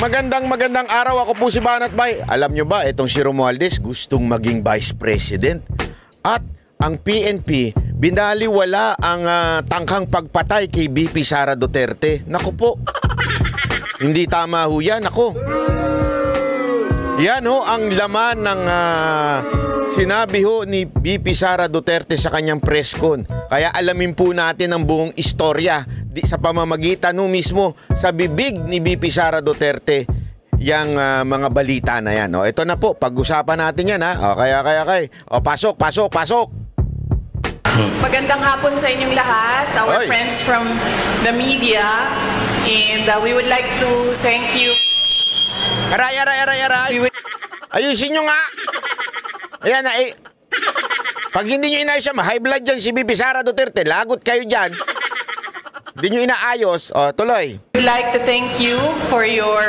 Magandang araw, ako po si Banat Bay. Alam nyo ba, itong si Romualdez gustong maging Vice President. At ang PNP, binaliwala ang tangkang pagpatay kay BP Sara Duterte. Naku po, hindi tama ho yan, ako. Yan ho ang laman ng sinabi ho ni BP Sara Duterte sa kanyang press con. Kaya alamin po natin ang buong istorya sa pamamagitan no mismo sa bibig ni BP Sara Duterte yang mga balita na yan. O, ito na po, pag-usapan natin yan ha. O, kaya. O, pasok. Magandang hapon sa inyong lahat, our friends from the media. And we would like to thank you. Aray. Ayusin nyo nga. Ayan na pag hindi nyo inayos siya, high blood dyan si BP Sara Duterte. Lagot kayo dyan. Hindi nyo inaayos. O, tuloy. We'd like to thank you for your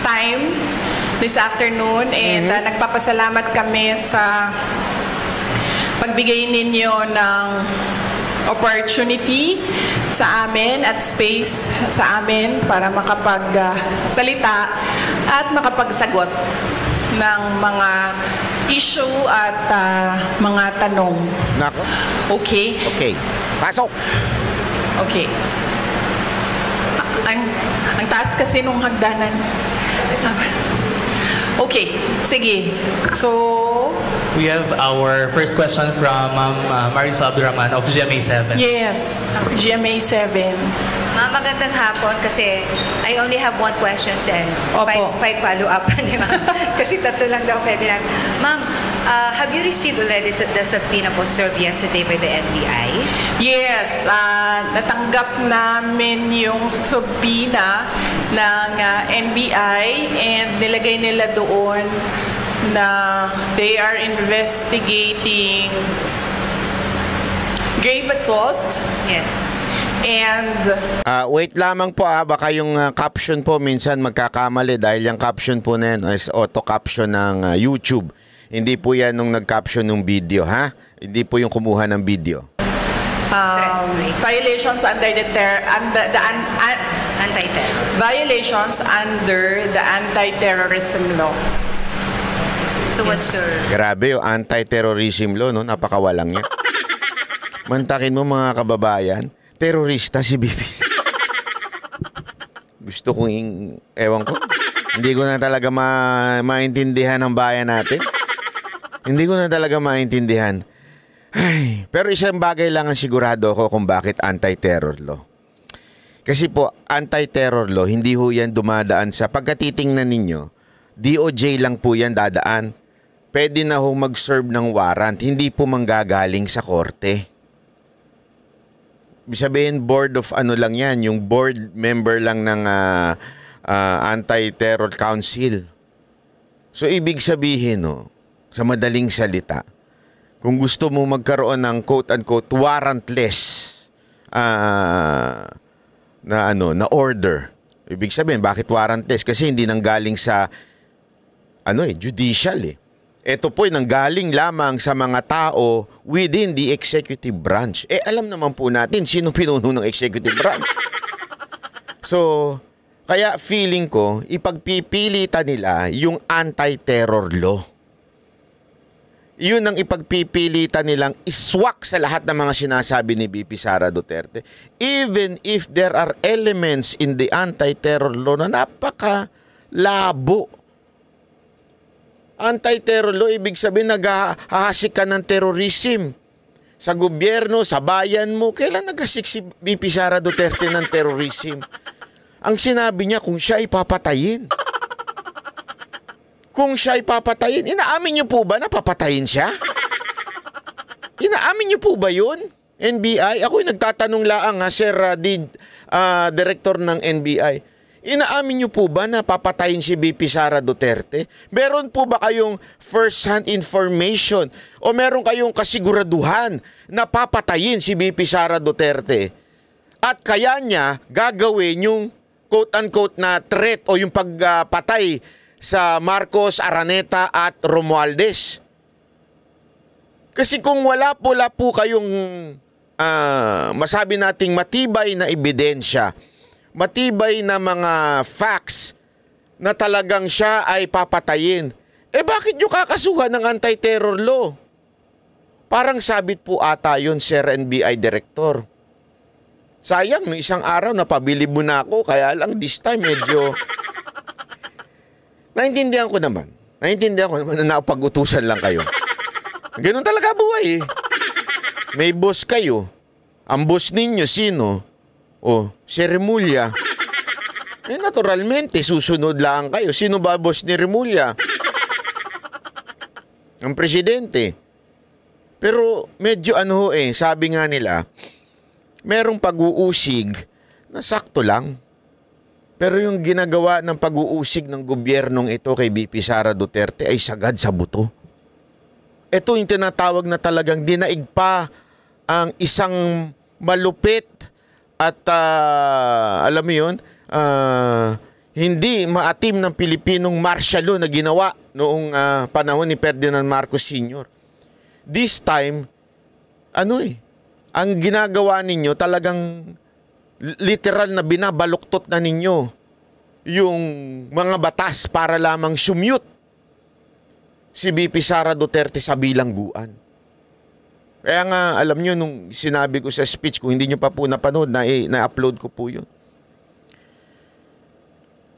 time this afternoon. And nagpapasalamat kami sa pagbigay ninyo ng opportunity sa amin at space sa amin para makapagsalita at makapagsagot ng mga issue at mga tanong. Nako. Okay? Okay. Pasok. Okay. Ang taas kasi nung hagdanan. Okay. Sige. So, we have our first question from Marisol Abdurrahman of GMA7. Yes. GMA7. Ma'am, magandang hapon kasi I only have one question and five follow-up. Kasi tatlo lang daw pwede lang. Ma'am, have you received already the subpoena po served yesterday by the NBI? Yes. Natanggap namin yung subpoena ng NBI and nilagay nila doon na they are investigating grave assault. Yes. And wait lamang po baka yung caption po minsan magkakamali dahil yung caption po na yan is auto-caption ng YouTube. Hindi po yan nung nag-caption ng video, ha? Hindi po yung kumuha ng video. Violations under the anti-terror. Violations under the anti-terrorism law. So what's your... Grabe yung anti-terrorism law, no? Napakawalang niya. Mantakin mo mga kababayan, terorista si BP. Gusto kong ewan ko. Hindi ko na talaga maintindihan ang bayan natin. Hindi ko na talaga maintindihan. Ay, pero isang bagay lang ang sigurado ko kung bakit anti-terror law. Kasi po, anti-terror law, hindi ho yan dumadaan sa pagkatitingnan ninyo. DOJ lang po yan dadaan. Pwede na ho mag-serve ng warrant. Hindi po manggagaling sa korte. Ibig sabihin, board of ano lang yan. Yung board member lang ng Anti-Terror Council. So, ibig sabihin, no, sa madaling salita, kung gusto mo magkaroon ng quote-unquote warrantless na order. Ibig sabihin, bakit warrantless? Kasi hindi nanggaling sa judicial eh. Ito po ay nanggaling lamang sa mga tao within the executive branch. Alam naman po natin sino pinuno ng executive branch. So, kaya feeling ko, ipagpipilitan nila yung anti-terror law. Yun ang ipagpipilitan nilang iswak sa lahat ng mga sinasabi ni BP Sara Duterte. Even if there are elements in the anti-terror law na napaka-labo. Anti-terror law, ibig sabihin naghahasik ka ng terrorism. Sa gobyerno, sa bayan mo, kailan naghasik si BP Sara Duterte ng terrorism? Ang sinabi niya kung siya ay papatayin. Kung siya ay papatayin, inaamin niyo po ba na papatayin siya? Inaamin niyo po ba yun? NBI? Ako'y nagtatanong laang Sir Director ng NBI. Inaamin niyo po ba na papatayin si BP Sara Duterte? Meron po ba kayong first-hand information o meron kayong kasiguraduhan na papatayin si BP Sara Duterte? At kaya niya gagawin yung quote-unquote na threat o yung pagpatay sa Marcos, Araneta at Romualdez. Kasi kung wala po kayong masabi nating matibay na ebidensya, matibay na mga facts na talagang siya ay papatayin. Bakit nyo kakasuhan ng anti-terror law? Parang sabit po ata yun, Sir NBI Director. Sayang, no, isang araw napabili mo na ako, kaya lang this time medyo... Naintindihan ko naman na napag-utusan lang kayo. Ganun talaga buhay eh. May boss kayo. Ang boss ninyo, sino? Si Remulla. Naturalmente, susunod lang kayo. Sino ba boss ni Remulla? Ang presidente. Pero medyo sabi nga nila, merong pag-uusig na sakto lang. Pero yung ginagawa ng pag-uusig ng gobyernong ito kay BP Sara Duterte ay sagad sa buto. Ito yung tinatawag na talagang dinaig pa ang isang malupit at alam mo yun, hindi maatim ng Pilipinong martial law na ginawa noong panahon ni Ferdinand Marcos Sr. This time, ang ginagawa ninyo talagang literal na binabaluktot na ninyo yung mga batas para lamang sumute si BP Sara Duterte sa bilangguan. Kaya nga, alam nyo, nung sinabi ko sa speech, kung hindi nyo pa po napanood, na-upload ko po yun.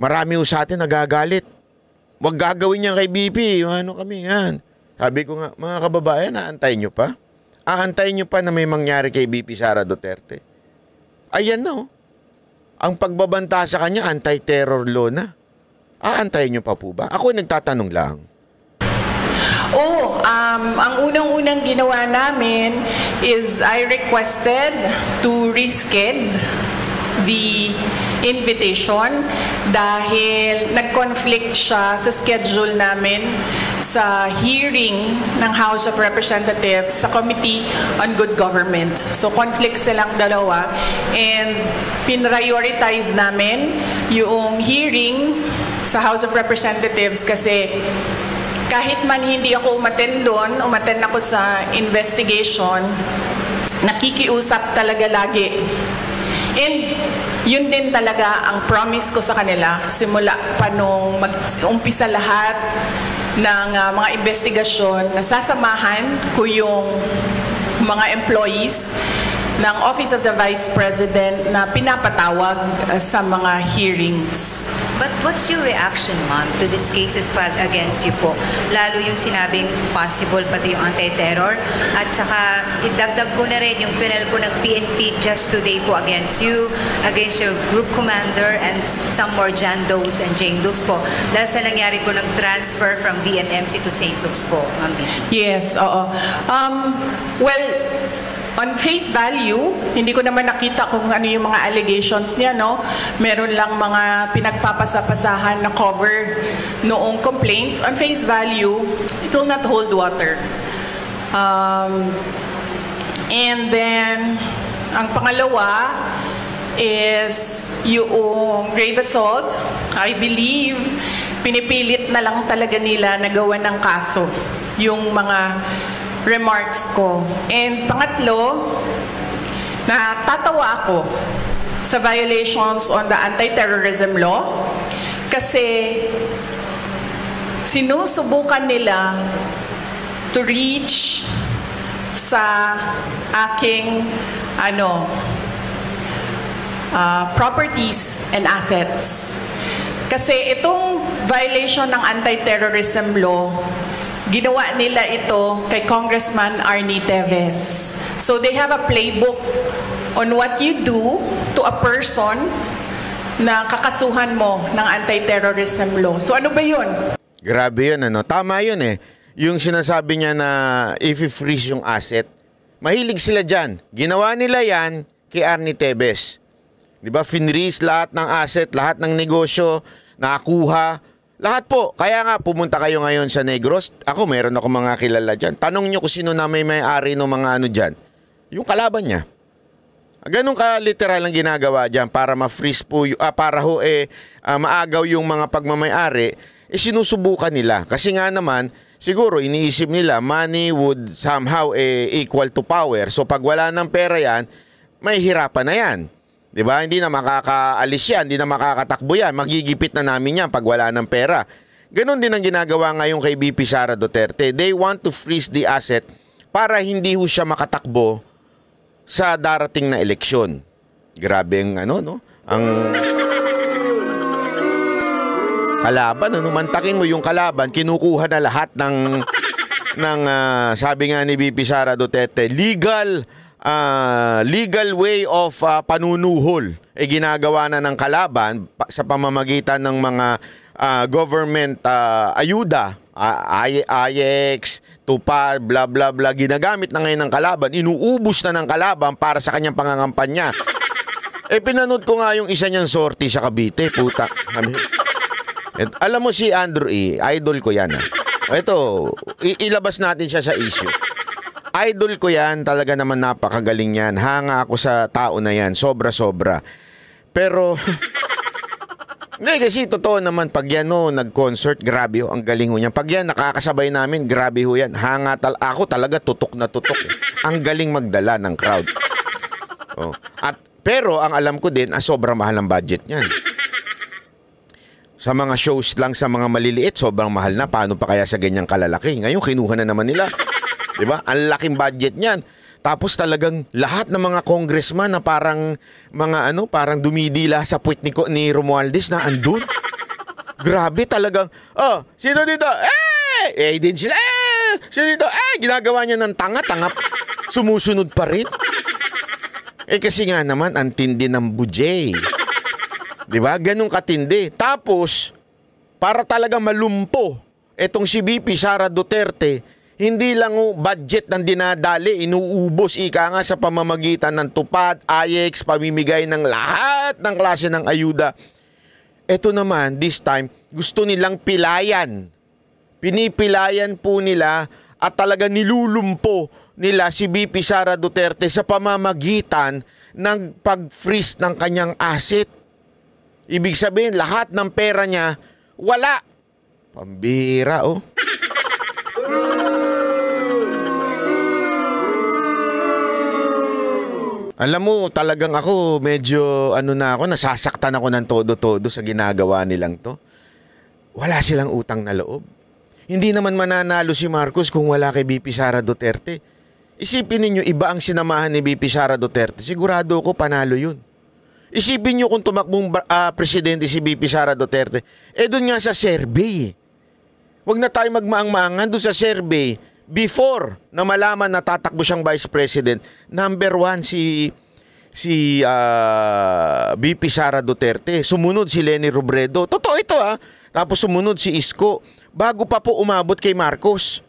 Marami ho sa atin nagagalit. Huwag gagawin yan kay BP. Kami yan. Sabi ko nga, mga kababayan, aantayin nyo pa? Aantayin nyo pa na may mangyari kay BP Sara Duterte? Ayan na Ang pagbabanta sa kanya, anti-terror law na. Aantayin nyo pa po ba? Ako nagtatanong lang. Ang unang-unang ginawa namin is I requested to reschedule the invitation dahil nag-conflict siya sa schedule namin sa hearing ng House of Representatives sa Committee on Good Government. So conflict silang dalawa and pinrioritize namin yung hearing sa House of Representatives kasi kahit man hindi ako umattend doon, umattend ako sa investigation, nakikiusap talaga lagi. And yun din talaga ang promise ko sa kanila simula pa nung mag-umpisa lahat ng mga investigasyon na sasamahan ko yung mga employees ng Office of the Vice President na pinapatawag sa mga hearings. But what's your reaction, ma'am, to these cases filed against you po? Lalo yung sinabing possible pati yung anti-terror. At saka idagdag ko na rin yung pinel po ng PNP just today po against you, against your group commander and some more John Does and Jane Does po. Dahil sa nangyari po ng transfer from VMMC to St. Luke's po, ma'am. Yes, oo. Well, on face value, hindi ko naman nakita kung ano yung mga allegations niya, no? Meron lang mga pinagpapasapasahan na cover noong complaints. On face value, it will not hold water. And then, ang pangalawa is yung grave assault. I believe, pinipilit na lang talaga nila na gawa ng kaso yung mga remarks ko. And pangatlo, natatawa ako sa violations on the anti-terrorism law kasi sinusubukan nila to reach sa aking properties and assets. Kasi itong violation ng anti-terrorism law, ginawa nila ito kay Congressman Arnie Teves. So they have a playbook on what you do to a person na kakasuhan mo ng anti-terrorism law. So ano ba yun? Grabe yun, Tama yun eh. Yung sinasabi niya na if-freeze yung asset, mahilig sila dyan. Ginawa nila yan kay Arnie Teves. Diba? Finreeze lahat ng asset, lahat ng negosyo, nakakuha. Lahat po. Kaya nga, pumunta kayo ngayon sa Negros. Ako, meron ako mga kilala dyan. Tanong nyo kung sino na may-ari ng mga dyan. Yung kalaban niya. Ganun ka literal ang ginagawa dyan para ma-freeze po, para maagaw yung mga pagmamay-ari, sinusubukan nila. Kasi nga naman, siguro iniisip nila, money would somehow equal to power. So pag wala ng pera yan, may hirapan na yan. 'Di ba? Hindi na makakaalis yan, hindi na makakatakbo yan. Magigipit na namin yan pag wala ng pera. Ganon din ang ginagawa ngayon kay VP Sara Duterte. They want to freeze the asset para hindi ho siya makatakbo sa darating na eleksyon. Grabe ang ang kalaban, mantakin mo yung kalaban, kinukuha na lahat ng sabi nga ni VP Sara Duterte, legal way of panunuhol ginagawa na ng kalaban sa pamamagitan ng mga government ayuda, IEX, TUPAD, bla bla bla, ginagamit na ngayon ng kalaban, inuubos na ng kalaban para sa kanyang pangangampanya. Pinanood ko nga yung isa niyang sortie sa Cavite, puta. Alam mo si Andrew E., idol ko yan. Ito, ilabas natin siya sa issue. Idol ko yan, talaga naman napakagaling yan. Hanga ako sa tao na yan, sobra-sobra. Pero, hindi kasi totoo naman, pag yan nag-concert, grabe ang galing ho niyan. Pag yan nakakasabay namin, grabe ho yan. Ako talaga tutok na tutok. Ang galing magdala ng crowd. Pero ang alam ko din, sobrang mahal ang budget niyan. Sa mga shows lang sa mga maliliit, sobrang mahal na. Paano pa kaya sa ganyang kalalaki? Ngayon, kinuha na naman nila. Diba? Ang laking budget niyan. Tapos talagang lahat ng mga congressman na parang parang dumidila sa puwit ni Romualdez na andun. Grabe talagang, sino dito? Din sila, sino dito? Ginagawa niya ng tanga-tanga. Sumusunod pa rin. Kasi nga naman, ang tindi ng bujay. Diba? Ganun katindi. Tapos, para talaga malumpo, etong si VP Sara Duterte, hindi lang budget ng dinadali, inuubos ika nga sa pamamagitan ng TUPAD, IEX, pamimigay ng lahat ng klase ng ayuda. Ito naman, this time, gusto nilang pilayan. Pinipilayan po nila at talaga nilulumpo nila si VP Sara Duterte sa pamamagitan ng pag-freeze ng kanyang asset. Ibig sabihin, lahat ng pera niya, wala. Pambira, Alam mo, talagang ako, medyo, nasasaktan ako ng todo-todo sa ginagawa nilang to. Wala silang utang na loob. Hindi naman mananalo si Marcos kung wala kay VP Sara Duterte. Isipin ninyo, iba ang sinamahan ni VP Sara Duterte. Sigurado ko, panalo yun. Isipin nyo kung tumakbong presidente si VP Sara Duterte. Doon nga sa survey. Huwag na tayo magmaang-maangan doon sa survey. Before na malaman na tatakbo siyang vice president, number 1 si VP Sara Duterte. Sumunod si Leni Robredo. Totoo ito Tapos sumunod si Isko. Bago pa po umabot kay Marcos.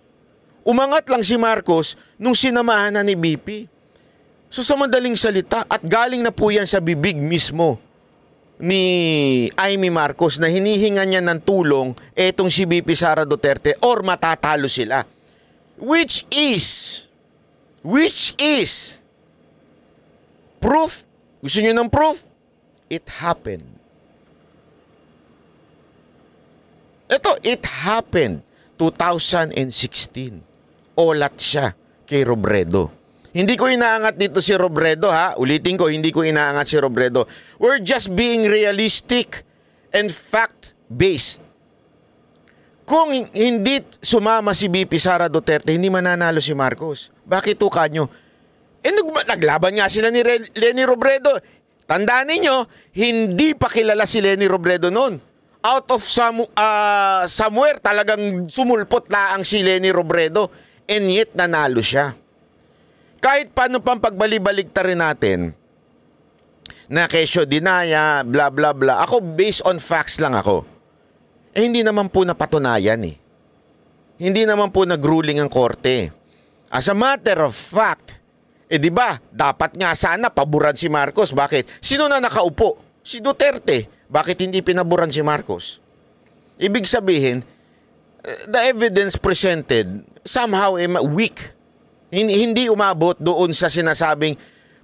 Umangat lang si Marcos nung sinamahan na ni VP. So sa madaling salita, at galing na po yan sa bibig mismo ni Amy Marcos na hinihingan niya ng tulong etong si VP Sara Duterte or matatalo sila. Which is proof. Gusto niyo ng proof? It happened. It happened 2016. Olat siya kay Robredo. Hindi ko inaangat dito si Robredo Ulitin ko, hindi ko inaangat si Robredo. We're just being realistic and fact-based. Kung hindi sumama si VP Sara Duterte, hindi mananalo si Marcos. Bakit tukan nyo? Naglaban nga sila ni Leni Robredo. Tandaan ninyo, hindi pa kilala si Leni Robredo noon. Out of somewhere, talagang sumulpot laang si Leni Robredo. And yet, nanalo siya. Kahit paano pang pagbali-baligtarin natin, na kesyo dinaya, bla bla bla. Ako, based on facts lang ako. Hindi naman po napatunayan Hindi naman po nag-ruling ang korte. As a matter of fact, di ba, dapat nga sana paboran si Marcos. Bakit? Sino na nakaupo? Si Duterte. Bakit hindi pinaboran si Marcos? Ibig sabihin, the evidence presented somehow weak. Hindi umabot doon sa sinasabing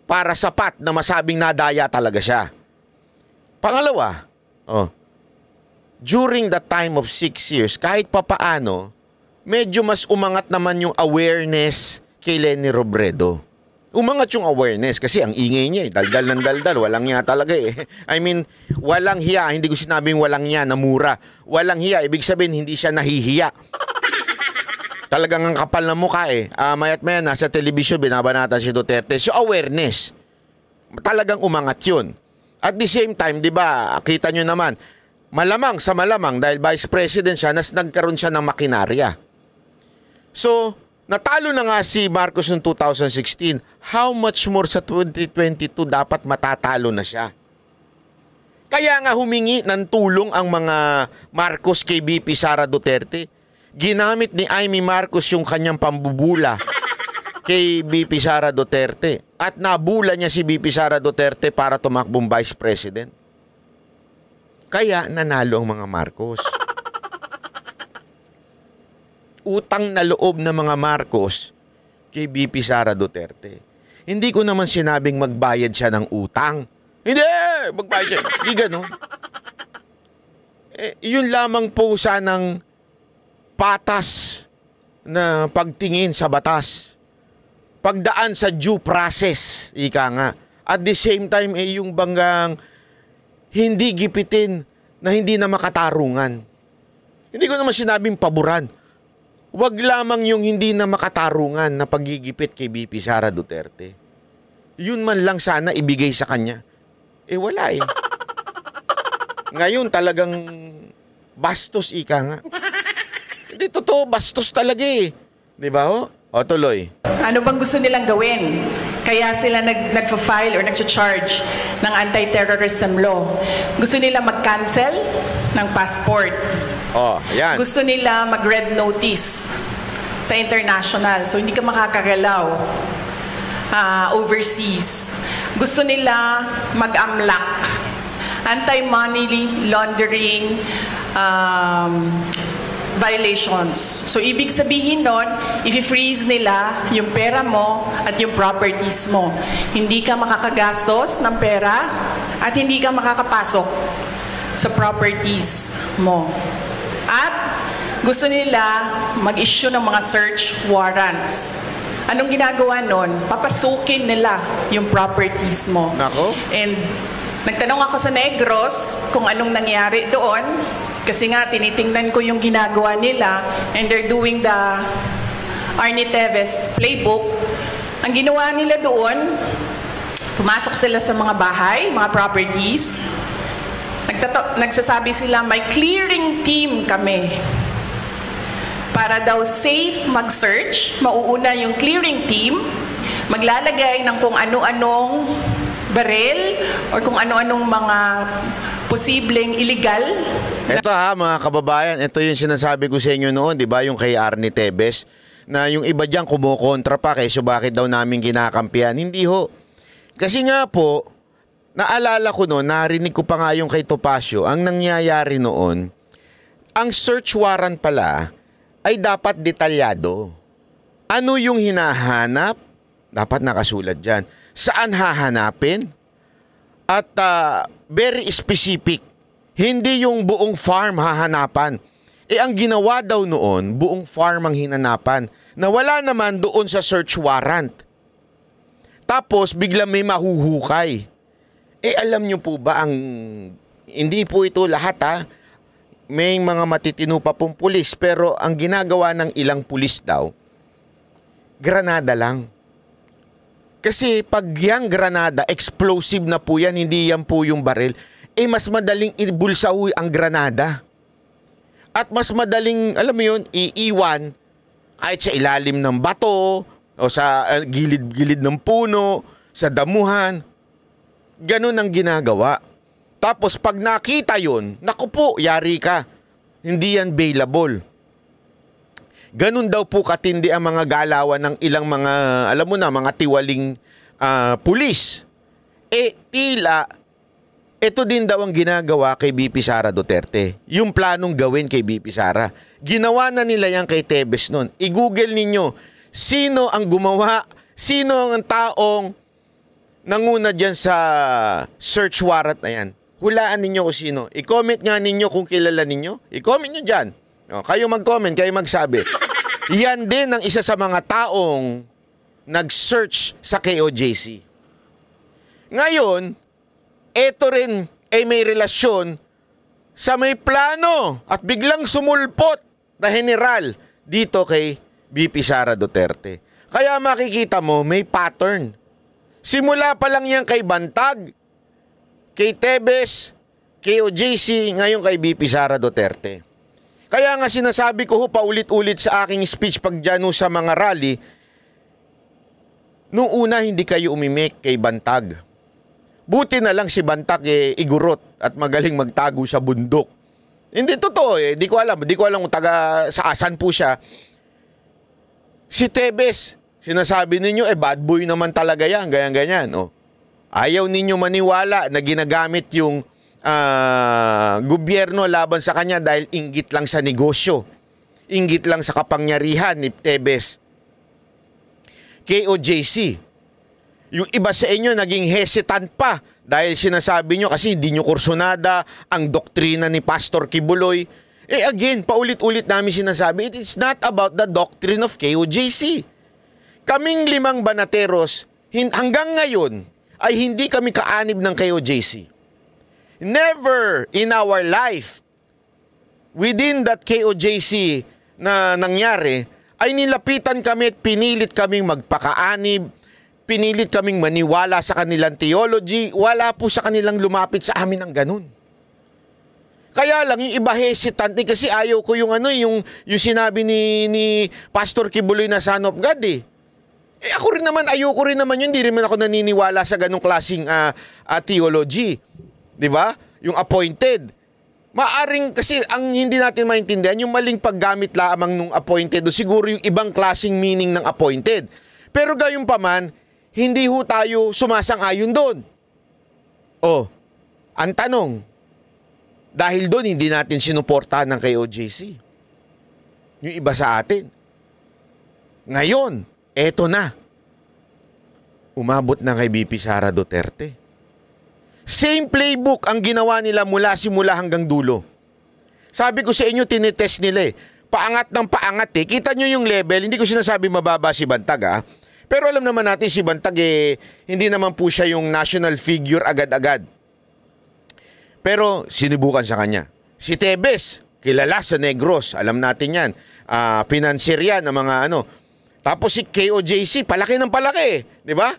para sapat na masabing nadaya talaga siya. Pangalawa, during the time of 6 years, kahit papaano, medyo mas umangat naman yung awareness kay Leni Robredo. Umangat yung awareness kasi ang ingay niya, daldal ng daldal, walang hiya talaga eh. I mean, walang hiya, hindi ko sinabing walang hiya na mura. Walang hiya, ibig sabihin hindi siya nahihiya. Talagang ang kapal ng mukha eh. Mayat maya nasa television binabanatan si Duterte. So awareness, talagang umangat yun. At the same time, di ba, kita nyo naman, malamang sa malamang dahil Vice President siya, nagkaroon siya ng makinarya. So, natalo na nga si Marcos noong 2016. How much more sa 2022 dapat matatalo na siya? Kaya nga humingi ng tulong ang mga Marcos kay VP Sara Duterte. Ginamit ni Amy Marcos yung kanyang pambubula kay VP Sara Duterte. At nabula niya si VP Sara Duterte para tumakbong Vice President. Kaya nanalo ang mga Marcos. Utang na loob ng mga Marcos kay VP Sara Duterte. Hindi ko naman sinabing magbayad siya ng utang. Hindi! Magbayad siya. Hindi gano'n. Yun lamang po sanang patas na pagtingin sa batas. Pagdaan sa due process, ika nga. At the same time, yung banggang hindi gipitin na hindi na makatarungan. Hindi ko naman sinabing paboran. Huwag lamang yung hindi na makatarungan na paggigipit kay VP Sara Duterte. Yun man lang sana ibigay sa kanya. Wala eh. Ngayon talagang bastos ika nga. Hindi totoo, bastos talaga eh. Di ba ho? O tuloy. Ano bang gusto nilang gawin? Kaya sila nagfa-file or nagcha-charge ng anti-terrorism law. Gusto nila mag-cancel ng passport. Ayan. Gusto nila mag-red notice sa international. So, hindi ka makakagalaw overseas. Gusto nila mag-amlak. Anti-money laundering violations. So, ibig sabihin nun, i-freeze nila yung pera mo at yung properties mo. Hindi ka makakagastos ng pera at hindi ka makakapasok sa properties mo. At gusto nila mag-issue ng mga search warrants. Anong ginagawa nun? Papasukin nila yung properties mo. Nako. And nagtanong ako sa Negros kung anong nangyari doon. Kasi nga, tinitingnan ko yung ginagawa nila and they're doing the Arnie Teves playbook. Ang ginawa nila doon, pumasok sila sa mga bahay, mga properties. Nagsasabi sila, may clearing team kami. Para daw safe mag-search, mauuna yung clearing team, maglalagay ng kung ano-anong baril or kung ano-anong mga posibleng illegal. Ito mga kababayan, ito yung sinasabi ko sa inyo noon, di ba, yung kay Arnie Teves, na yung iba dyan kumukontra pa, kaysa bakit daw namin kinakampihan. Hindi ho. Kasi nga po, naalala ko noon, narinig ko pa nga yung kay Topacio, ang nangyayari noon, ang search warrant pala ay dapat detalyado. Ano yung hinahanap? Dapat nakasulat dyan. Saan hahanapin? At very specific. Hindi yung buong farm hahanapan. Ang ginawa daw noon, buong farm ang hinanapan, na wala naman doon sa search warrant. Tapos bigla may mahuhukay. Alam nyo po ba, hindi po ito lahat may mga matitino pa pong pulis, pero ang ginagawa ng ilang pulis daw, granada lang. Kasi pag yung granada, explosive na po yan, hindi yan po yung baril, mas madaling ibulsaw ang granada. At mas madaling, alam mo yun, iiwan kahit sa ilalim ng bato, o sa gilid-gilid ng puno, sa damuhan. Ganun ang ginagawa. Tapos pag nakita yun, naku po, yari ka. Hindi yan bailable. Ganun daw po katindi ang mga galawan ng ilang mga, alam mo na, mga tiwaling pulis. Tila, ito din daw ang ginagawa kay VP Sara Duterte. Yung planong gawin kay VP Sara. Ginawa na nila yan kay Teves nun. I-google ninyo, sino ang gumawa, sino ang taong nanguna dyan sa search warrant na yan. Hulaan ninyo kung sino. I-comment nga ninyo kung kilala ninyo. I-comment nyo dyan. Kayo mag-comment, kayo magsabi. Yan din ang isa sa mga taong nag-search sa KOJC. Ngayon, eto rin ay may relasyon sa may plano at biglang sumulpot na general dito kay VP Sara Duterte. Kaya makikita mo, may pattern. Simula pa lang yan kay Bantag, kay Tebes, kay OJC, ngayon kay VP Sara Duterte. Kaya nga sinasabi ko paulit-ulit sa aking speech pag dyan sa mga rally, nung una hindi kayo umimik kay Bantag. Buti na lang si Bantag igurot at magaling magtago sa bundok. Hindi totoo di ko alam kung taga saasan po siya. Si Tebes, sinasabi ninyo, bad boy naman talaga yan, ganyan-ganyan. Ayaw ninyo maniwala na ginagamit yung gobyerno laban sa kanya dahil inggit lang sa negosyo. Inggit lang sa kapangyarihan ni Tebes. KOJC, yung iba sa inyo naging hesitant pa dahil sinasabi nyo kasi hindi nyo kursunada ang doktrina ni Pastor Kibuloy. Again, paulit-ulit namin sinasabi, it is not about the doctrine of KOJC. Kaming 5 banateros, hanggang ngayon, ay hindi kami kaanib ng KOJC. Never in our life, within that KOJC na nangyari, ay nilapitan kami at pinilit kaming magpakaanib, pinilit kaming maniwala sa kanilang theology, wala po sa kanilang lumapit sa amin ng ganun. Kaya lang yung iba hesitant kasi ayaw ko yung sinabi ni Pastor Kibuloy na Son of God ako rin naman, ayoko rin naman yun, hindi rin ako naniniwala sa ganung klaseng theology. 'Di ba? Yung appointed. Maaring kasi ang hindi natin maintindihan yung maling paggamit lamang nung appointed o siguro yung ibang klaseng meaning ng appointed. Pero gayon pa man, hindi ho tayo sumasang-ayon doon. Ang tanong, dahil doon hindi natin sinuportahan ng KOJC. Yung iba sa atin. Ngayon, eto na. Umabot na kay VP Sara Duterte. Same playbook ang ginawa nila mula simula hanggang dulo. Sabi ko sa inyo, tinitest nila paangat ng paangat Kita nyo yung level, hindi ko sinasabi mababa si Bantag Pero alam naman natin si Bantag hindi naman po siya yung national figure agad-agad. Pero sinubukan sa kanya. Si Tebes, kilala sa Negros, alam natin yan. Financier yan ng mga Tapos si KOJC, palaki ng palaki, di ba?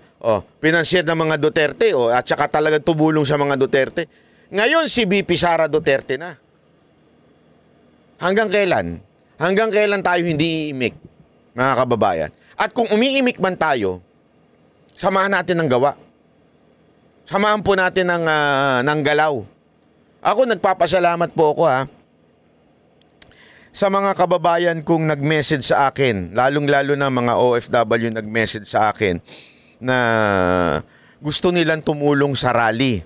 Financier ng mga Duterte, at saka talagang tumulong sa mga Duterte. Ngayon si VP Sara Duterte na. Hanggang kailan? Hanggang kailan tayo hindi iimik, mga kababayan? At kung umiimik man tayo, samahan natin ng gawa. Samahan po natin ng galaw. Ako nagpapasalamat po ako sa mga kababayan kong nag-message sa akin, lalong-lalo na mga OFW nag-message sa akin na gusto nilang tumulong sa rally.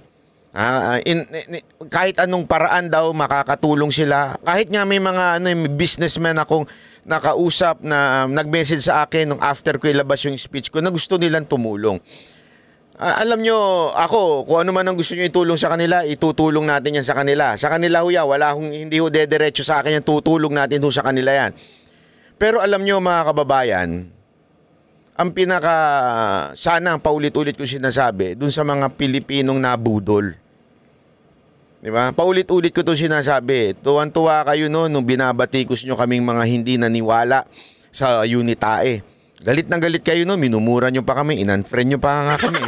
Kahit anong paraan daw makakatulong sila. Kahit nga may mga businessmen akong nakausap na nag-message sa akin nung after ko ilabas yung speech ko na gusto nilang tumulong. Alam nyo, ako, kung ano man ang gusto nyo itulong sa kanila, itutulong natin yan sa kanila. Sa kanila hindi dederecho sa akin yan, tutulong natin sa kanila yan. Pero alam nyo mga kababayan, ang sana ang paulit-ulit ko sinasabi, dun sa mga Pilipinong nabudol. Diba? Paulit-ulit ko ito sinasabi. Tuwan-tuwa kayo nung binabatikos nyo kaming mga hindi naniwala sa Unitae. Galit na galit kayo minumura nyo pa kami, in-unfriend nyo pa nga kami.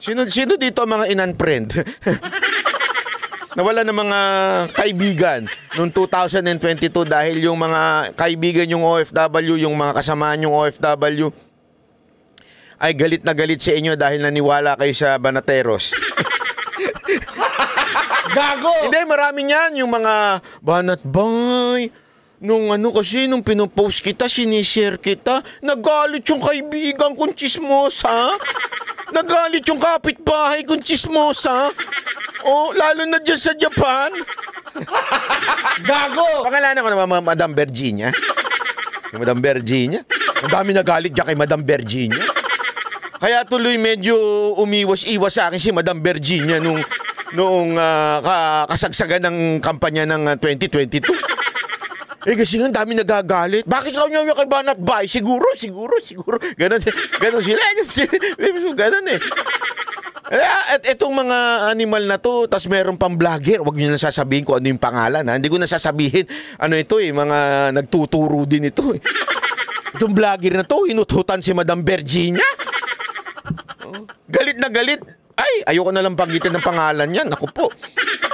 Sino dito mga in-unfriend? Nawala ng mga kaibigan noong 2022 dahil yung mga kaibigan yung OFW, yung mga kasamaan yung OFW, ay galit na galit sa inyo dahil naniwala kayo sa Banateros. Gago! Hindi, marami niyan. Yung mga Banat Bay, nung nung pinopost kita, sinishare kita, nagalit yung kaibigan kong chismosa. Nagalit yung kapitbahay kong chismosa. Lalo na dyan sa Japan. Gago! Pangalanan ko naman Madam Virginia. Yung Madam Virginia. Ang dami nagalit dyan kay Madam Virginia. Kaya tuloy medyo umiwas-iwas sa akin si Madam Virginia noong kasagsagan ng kampanya ng 2022. Eh kasi nga dami nagagalit. Bakit ka niya kay Banat Bay? Siguro. Ganon sila. Ganon eh. At itong mga animal na to, tas meron pang vlogger, wag niyo na sasabihin kung ano yung pangalan, ha? Hindi ko na sasabihin, ano ito eh, mga nagtuturo din ito eh. Itong vlogger na to, hinututan si Madam Virginia. Galit na galit. Ay, ayoko na lang panggitin ng pangalan yan. Naku po.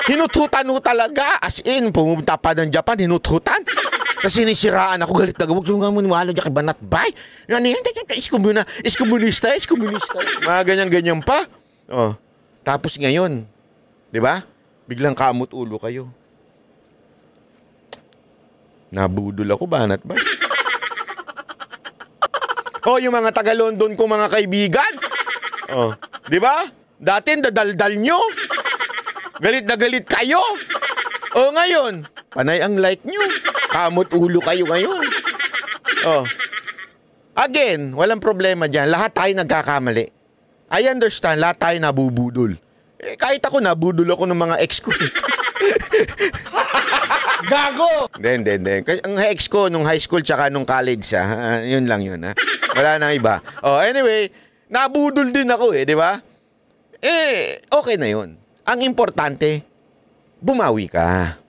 Hinututan mo talaga. As in, pumunta pa ng Japan, hinututan. Kasi sinisiraan ako, galit na gawag. Huwag nga mo niwala dyan kay Banat Bay. Iskomunista. Mga ganyan-ganyan pa. Oh. Tapos ngayon, di ba? Biglang kamot ulo kayo. Nabudol ako, Banat Bay. Oh, yung mga taga-London ko mga kaibigan. Oh, di ba? Dati dadaldal nyo. Galit na galit kayo. Oh, ngayon, panay ang like nyo. Kamot ulo kayo ngayon. Oh. Again, walang problema dyan. Lahat tayo nagkakamali. I understand, lahat tayo nabubudol. Eh, kahit ako, nabudol ako ng mga ex ko. Gago! Hindi. Ang ex ko nung high school tsaka nung college, yun lang yun, ha? Wala nang iba. Oh, anyway, nabudol din ako di ba? Eh, okay na yun. Ang importante, bumawi ka.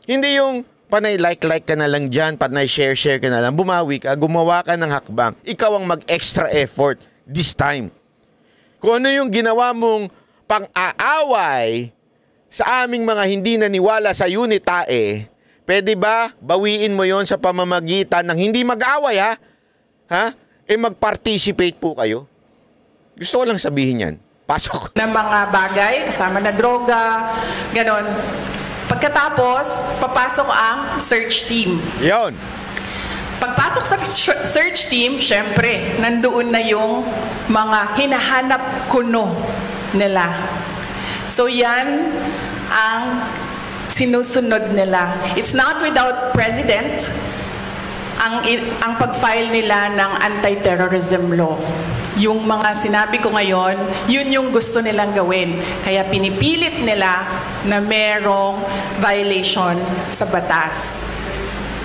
Hindi yung panay like ka na lang dyan, panay share ka na lang. Bumawi ka, gumawa ka ng hakbang. Ikaw ang mag-extra effort this time. Kung ano yung ginawa mong pang-aaway sa aming mga hindi naniwala sa UNITAE, pwede ba bawiin mo yon sa pamamagitan ng hindi mag-away, ha? Eh mag-participate po kayo. Gusto ko lang sabihin yan. Pasok. Ng mga bagay, kasama na droga, ganon. Pagkatapos, papasok ang search team. Yon. Pagpasok sa search team, syempre, nandoon na yung mga hinahanap kuno nila. So yan ang sinusunod nila. It's not without precedent ang pag-file nila ng anti-terrorism law. Yung mga sinabi ko ngayon, yun yung gusto nilang gawin. Kaya pinipilit nila na merong violation sa batas.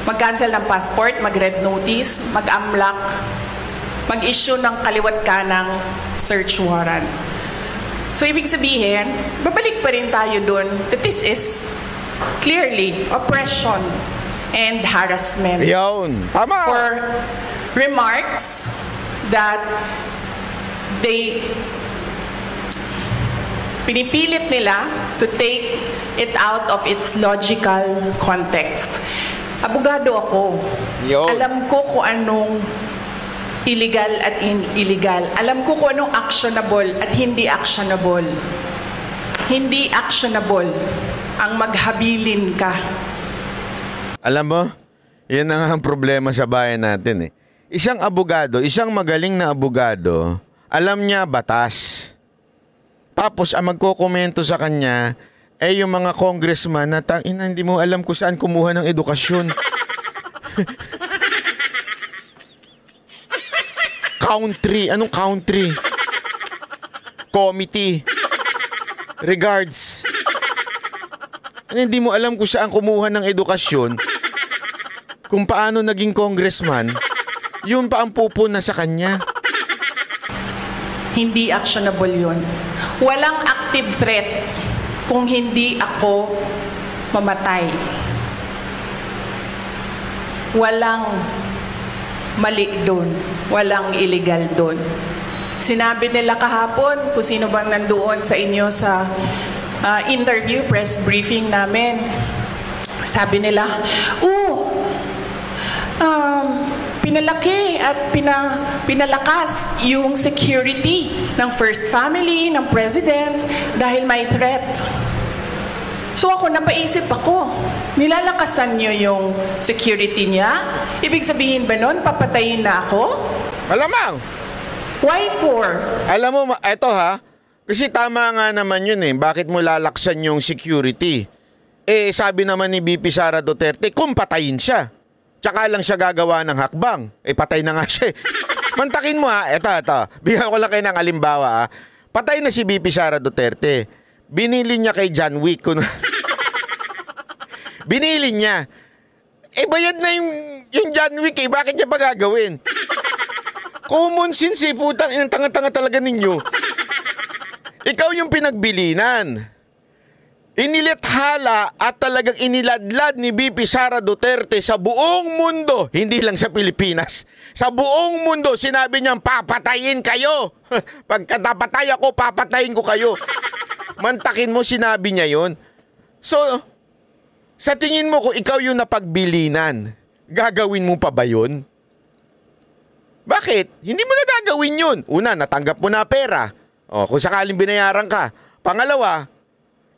Mag-cancel ng passport, mag-red notice, mag-amlak, mag-issue ng kaliwat kanang search warrant. So, ibig sabihin, babalik pa rin tayo dun that this is clearly oppression and harassment. Yun. Tama. For remarks that pinipilit nila to take it out of its logical context. Abogado ako. Yun. Alam ko kung anong illegal at illegal. Alam ko kung anong actionable at hindi actionable. Hindi actionable ang maghabilin ka. Alam mo, yan ang problema sa bayan natin Isang abogado, isang magaling na abogado, alam niya batas. Tapos ang magkokomento sa kanya yung mga congressman na hindi mo alam kung saan kumuha ng edukasyon. Country. Anong country? Committee. Regards. Hindi mo alam kung saan kumuha ng edukasyon. Kung paano naging congressman, yun pa ang pupuna sa kanya. Hindi actionable yun. Walang active threat kung hindi ako mamatay. Walang mali doon. Walang illegal doon. Sinabi nila kahapon kung sino bang nandoon sa inyo sa interview, press briefing namin. Sabi nila, pinalaki at pinalakas yung security ng First Family, ng President, dahil may threat. So ako, napaisip ako, nilalakasan nyo yung security niya? Ibig sabihin ba nun, papatayin na ako? Malamang. Why for? Alam mo, eto kasi tama nga naman yun Bakit mo lalaksan yung security? Sabi naman ni BP Sara Duterte, kung patayin siya. Tsaka lang siya gagawa ng hakbang. Patay na nga siya. Mantakin mo Ito. Bigyan ko lang kayo ng alimbawa Patay na si BP Sara Duterte. Binili niya kay John Wick. Binili niya. bayad na yung John Wick eh. Bakit niya pa gagawin? Common sense eh, putang. Ang tanga-tanga talaga ninyo. Ikaw yung pinagbilinan. Inilathala at talagang iniladlad ni VP Sara Duterte sa buong mundo. Hindi lang sa Pilipinas. Sa buong mundo, sinabi niyang papatayin kayo. Pagkatapatay ako, papatayin ko kayo. Mantakin mo, sinabi niya yun. So, sa tingin mo kung ikaw yung napagbilinan, gagawin mo pa ba yun? Bakit? Hindi mo na gagawin yun. Una, natanggap mo na pera. O, kung sakaling binayaran ka. Pangalawa,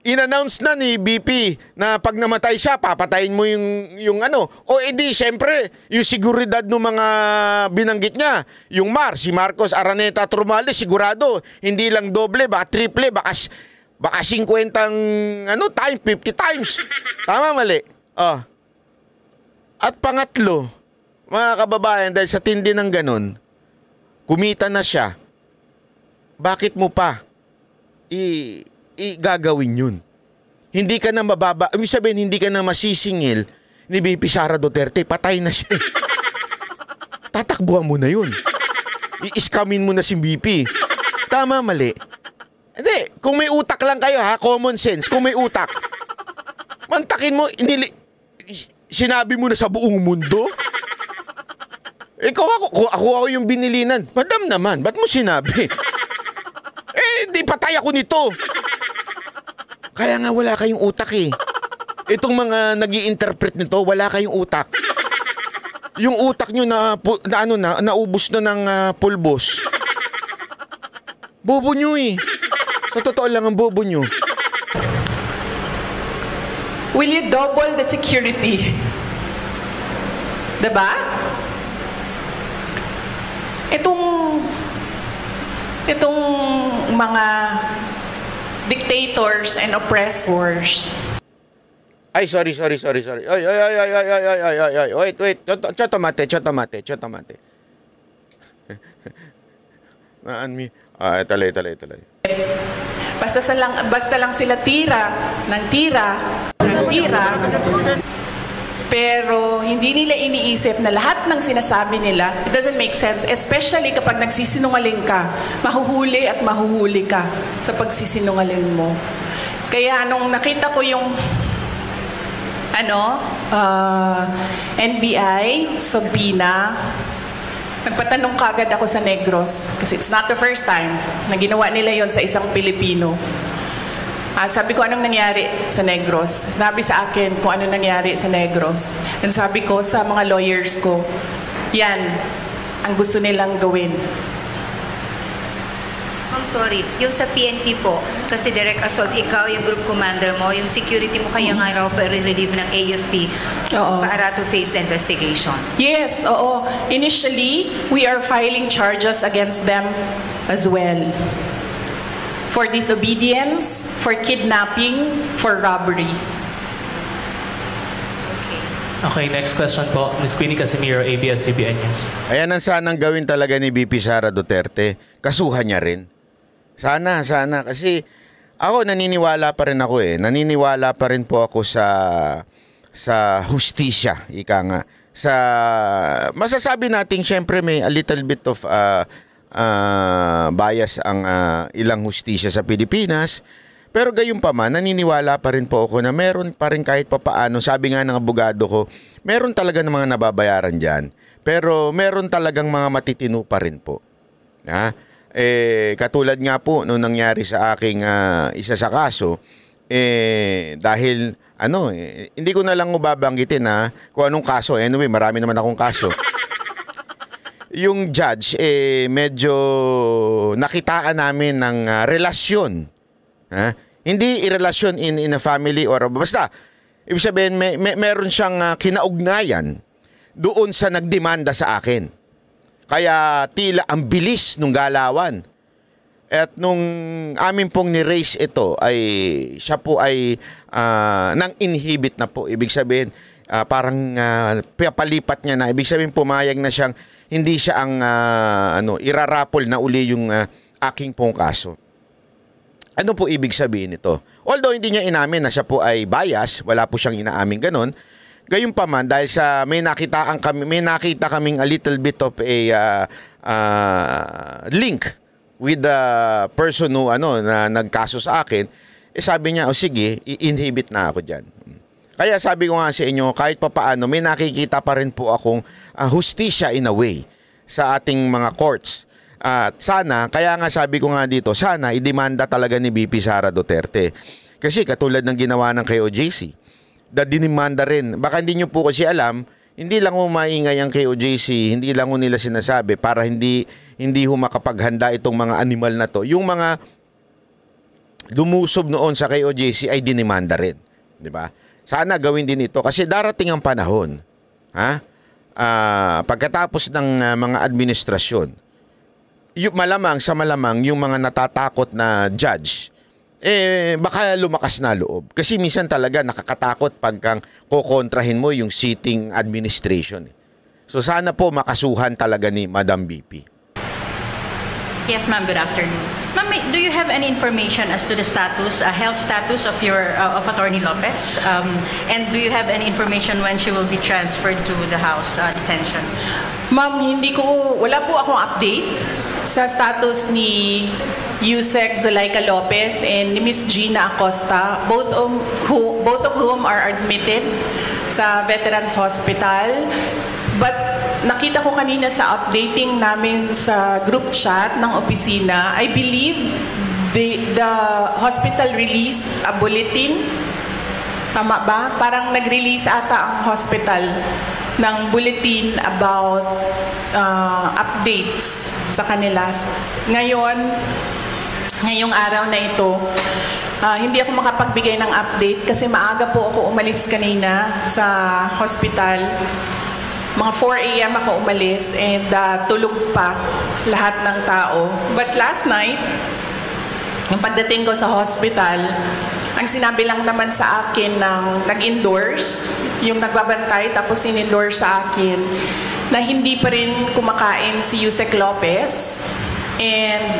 in-announce na ni BP na pag namatay siya, papatayin mo yung ano. O edi, syempre, yung seguridad ng mga binanggit niya. Yung si Marcos, Araneta, Trumales, sigurado. Hindi lang doble, baka triple, baka 50 time, 50 times. Tama, mali? Oh. At pangatlo, mga kababayan, dahil sa tindi ng ganun, kumita na siya. Bakit mo pa gagawin yun? Hindi ka na mababa, sabihin, hindi ka na masisingil ni VP Sara Duterte, patay na siya. Tatakbuhan mo na yun. I-scamin mo na si VP. Tama, mali? Hindi, kung may utak lang kayo ha, common sense, kung may utak, mantakin mo, sinabi mo na sa buong mundo? Ako yung binilinan. Madam naman, ba't mo sinabi? Di patay ako nito. Kaya nga wala kayong utak eh. Itong mga nag-i-interpret nito, wala kayong utak. Yung utak nyo naubos na ng pulbos. Bobo nyo eh. Sa totoo lang ang bobo nyo. Will you double the security? Diba? Itong mga dictators and oppressors. Ay, sorry. Ay. Wait. Chotomate. Talay. Basta lang sila tira. Pero hindi nila iniisip na lahat ng sinasabi nila, it doesn't make sense. Especially kapag nagsisinungaling ka, mahuhuli ka sa pagsisinungaling mo. Kaya nung nakita ko yung NBI, subpoena, nagpatanong kagad ako sa Negros. Kasi it's not the first time na ginawa nila yon sa isang Pilipino. Sabi ko, anong nangyari sa Negros? Sinabi sa akin kung anong nangyari sa Negros. And sabi ko sa mga lawyers ko, yan ang gusto nilang gawin. I'm sorry, yung sa PNP po, kasi Direk Assault, ikaw, yung group commander mo, yung security mo kaya nga raw pa-relieve ng AFP para to face the investigation. Yes, oo. Initially, we are filing charges against them as well. For disobedience, for kidnapping, for robbery. Okay, next question po. Ms. Queenie Casimiro, ABS-CBN News. Ayan ang sanang gawin talaga ni VP Sara Duterte. Kasuhan niya rin. Sana. Kasi ako naniniwala pa rin ako eh. Naniniwala pa rin po ako sa hustisya, ika nga. Masasabi natin, syempre may a little bit of bias ang ilang hustisya sa Pilipinas. Pero gayunpaman, naniniwala pa rin po ako na meron pa rin kahit papaano, sabi nga ng abogado ko, meron talaga ng mga nababayaran dyan. Pero meron talagang mga matitino pa rin po. Katulad nga po nung nangyari sa aking isa sa kaso, dahil hindi ko na lang babanggitin kung anong kaso. Anyway, marami naman akong kaso. Yung judge, medyo nakitaan namin ng relasyon. Hindi irelasyon in a family or basta. Ibig sabihin, meron siyang kinaugnayan doon sa nagdemanda sa akin. Kaya tila ang bilis nung galawan. At nung amin pong ni-raise ito, siya po ay nang inhibit na po. Ibig sabihin, parang palipat niya na. Ibig sabihin, pumayag na siyang hindi siya ang irarapol na uli yung aking pong kaso. Ano po ibig sabihin nito? Although hindi niya inamin na siya po ay bias, wala po siyang inaamin ganon, Gayunpaman dahil sa may nakita kaming a little bit of a link with the person who na nagkaso sa akin, sabi niya, sige, i-inhibit na ako diyan. Kaya sabi ko nga sa inyo, kahit papaano may nakikita pa rin po akong hustisya in a way sa ating mga courts. At sana, kaya nga sabi ko nga dito, sana idemanda talaga ni VP Sara Duterte. Kasi katulad ng ginawa ng KOJC, dinimanda rin. Baka hindi nyo po kasi alam, hindi lang ho maingay ang KOJC, hindi lang ho nila sinasabi para hindi ho makapaghanda itong mga animal na to. Yung mga lumusob noon sa KOJC ay dinimanda rin. Di ba? Sana gawin din ito kasi darating ang panahon. Pagkatapos ng mga administrasyon, malamang yung mga natatakot na judge, baka lumakas na loob. Kasi minsan talaga nakakatakot pagkang kokontrahin mo yung sitting administration. So sana po makasuhan talaga ni Madam BP. Yes, ma'am. Good afternoon. Ma'am, do you have any information as to the status, health status of of Attorney Lopez? And do you have any information when she will be transferred to the house detention? Ma'am, wala po akong update sa status ni Yusek Zulaika Lopez and ni Miss Gina Acosta, both of whom are admitted sa Veterans Hospital. But nakita ko kanina sa updating namin sa group chat ng opisina, I believe the hospital released a bulletin. Tama ba? Parang nag-release ata ang hospital ng bulletin about updates sa kanila. Ngayong araw na ito, hindi ako makapagbigay ng update kasi maaga po ako umalis kanina sa hospital. Mga 4 a.m. ako umalis and tulog pa lahat ng tao. But last night, yung pagdating ko sa hospital, ang sinabi lang naman sa akin ng nag-endorse, yung nagbabantay tapos in-endorse sa akin, na hindi pa rin kumakain si Yusek Lopez and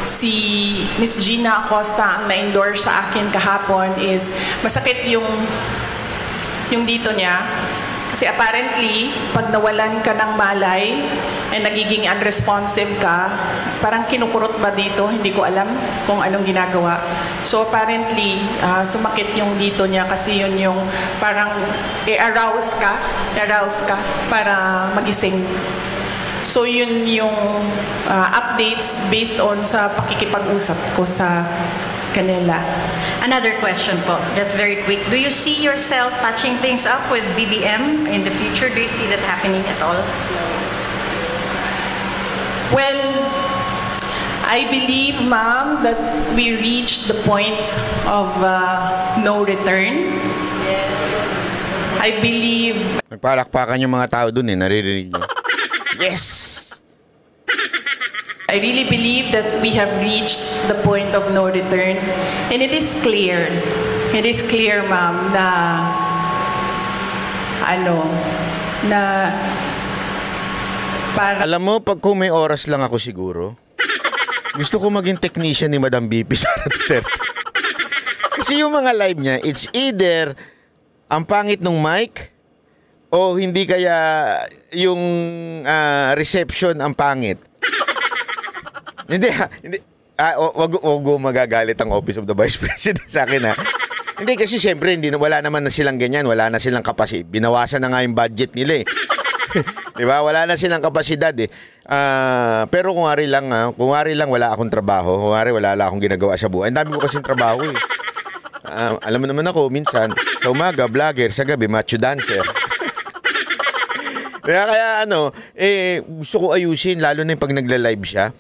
si Miss Gina Acosta ang na-endorse sa akin kahapon is masakit yung dito niya. Kasi apparently, pag nawalan ka ng malay ay nagiging unresponsive ka, parang kinukurot ba dito? Hindi ko alam kung anong ginagawa. So apparently, sumakit yung dito niya kasi yun yung parang arouse ka para magising. So yun yung updates based on sa pakikipag-usap ko sa kanila. Another question po, just very quick. Do you see yourself patching things up with BBM in the future? Do you see that happening at all? Well, I believe, ma'am, that we reached the point of no return. Yes. I believe... Nagpalakpakan yung mga tao dun naririnig nyo. Yes! I really believe that we have reached the point of no return. And it is clear, ma'am, alam mo, pag kung may oras lang ako siguro, gusto ko maging technician ni Madam BP Sara Duterte. Kasi yung mga live niya, it's either ang pangit ng mic o hindi kaya yung reception ang pangit. Hindi. Wag magagalit ang Office of the Vice President sa akin, ha. Hindi kasi siyempre wala naman na silang ganyan, wala na silang kapasidad. Binawasan na nga yung budget nila, eh. 'Di ba? Wala na silang kapasidad, eh. Pero kung ari lang wala akong trabaho, kung ari wala akong ginagawa sa buhay. Ang dami ko kasing trabaho, eh. Alam mo naman ako, minsan sa umaga vlogger, sa gabi macho dancer. Kaya gusto ko ayusin lalo na yung pag nagla-live siya.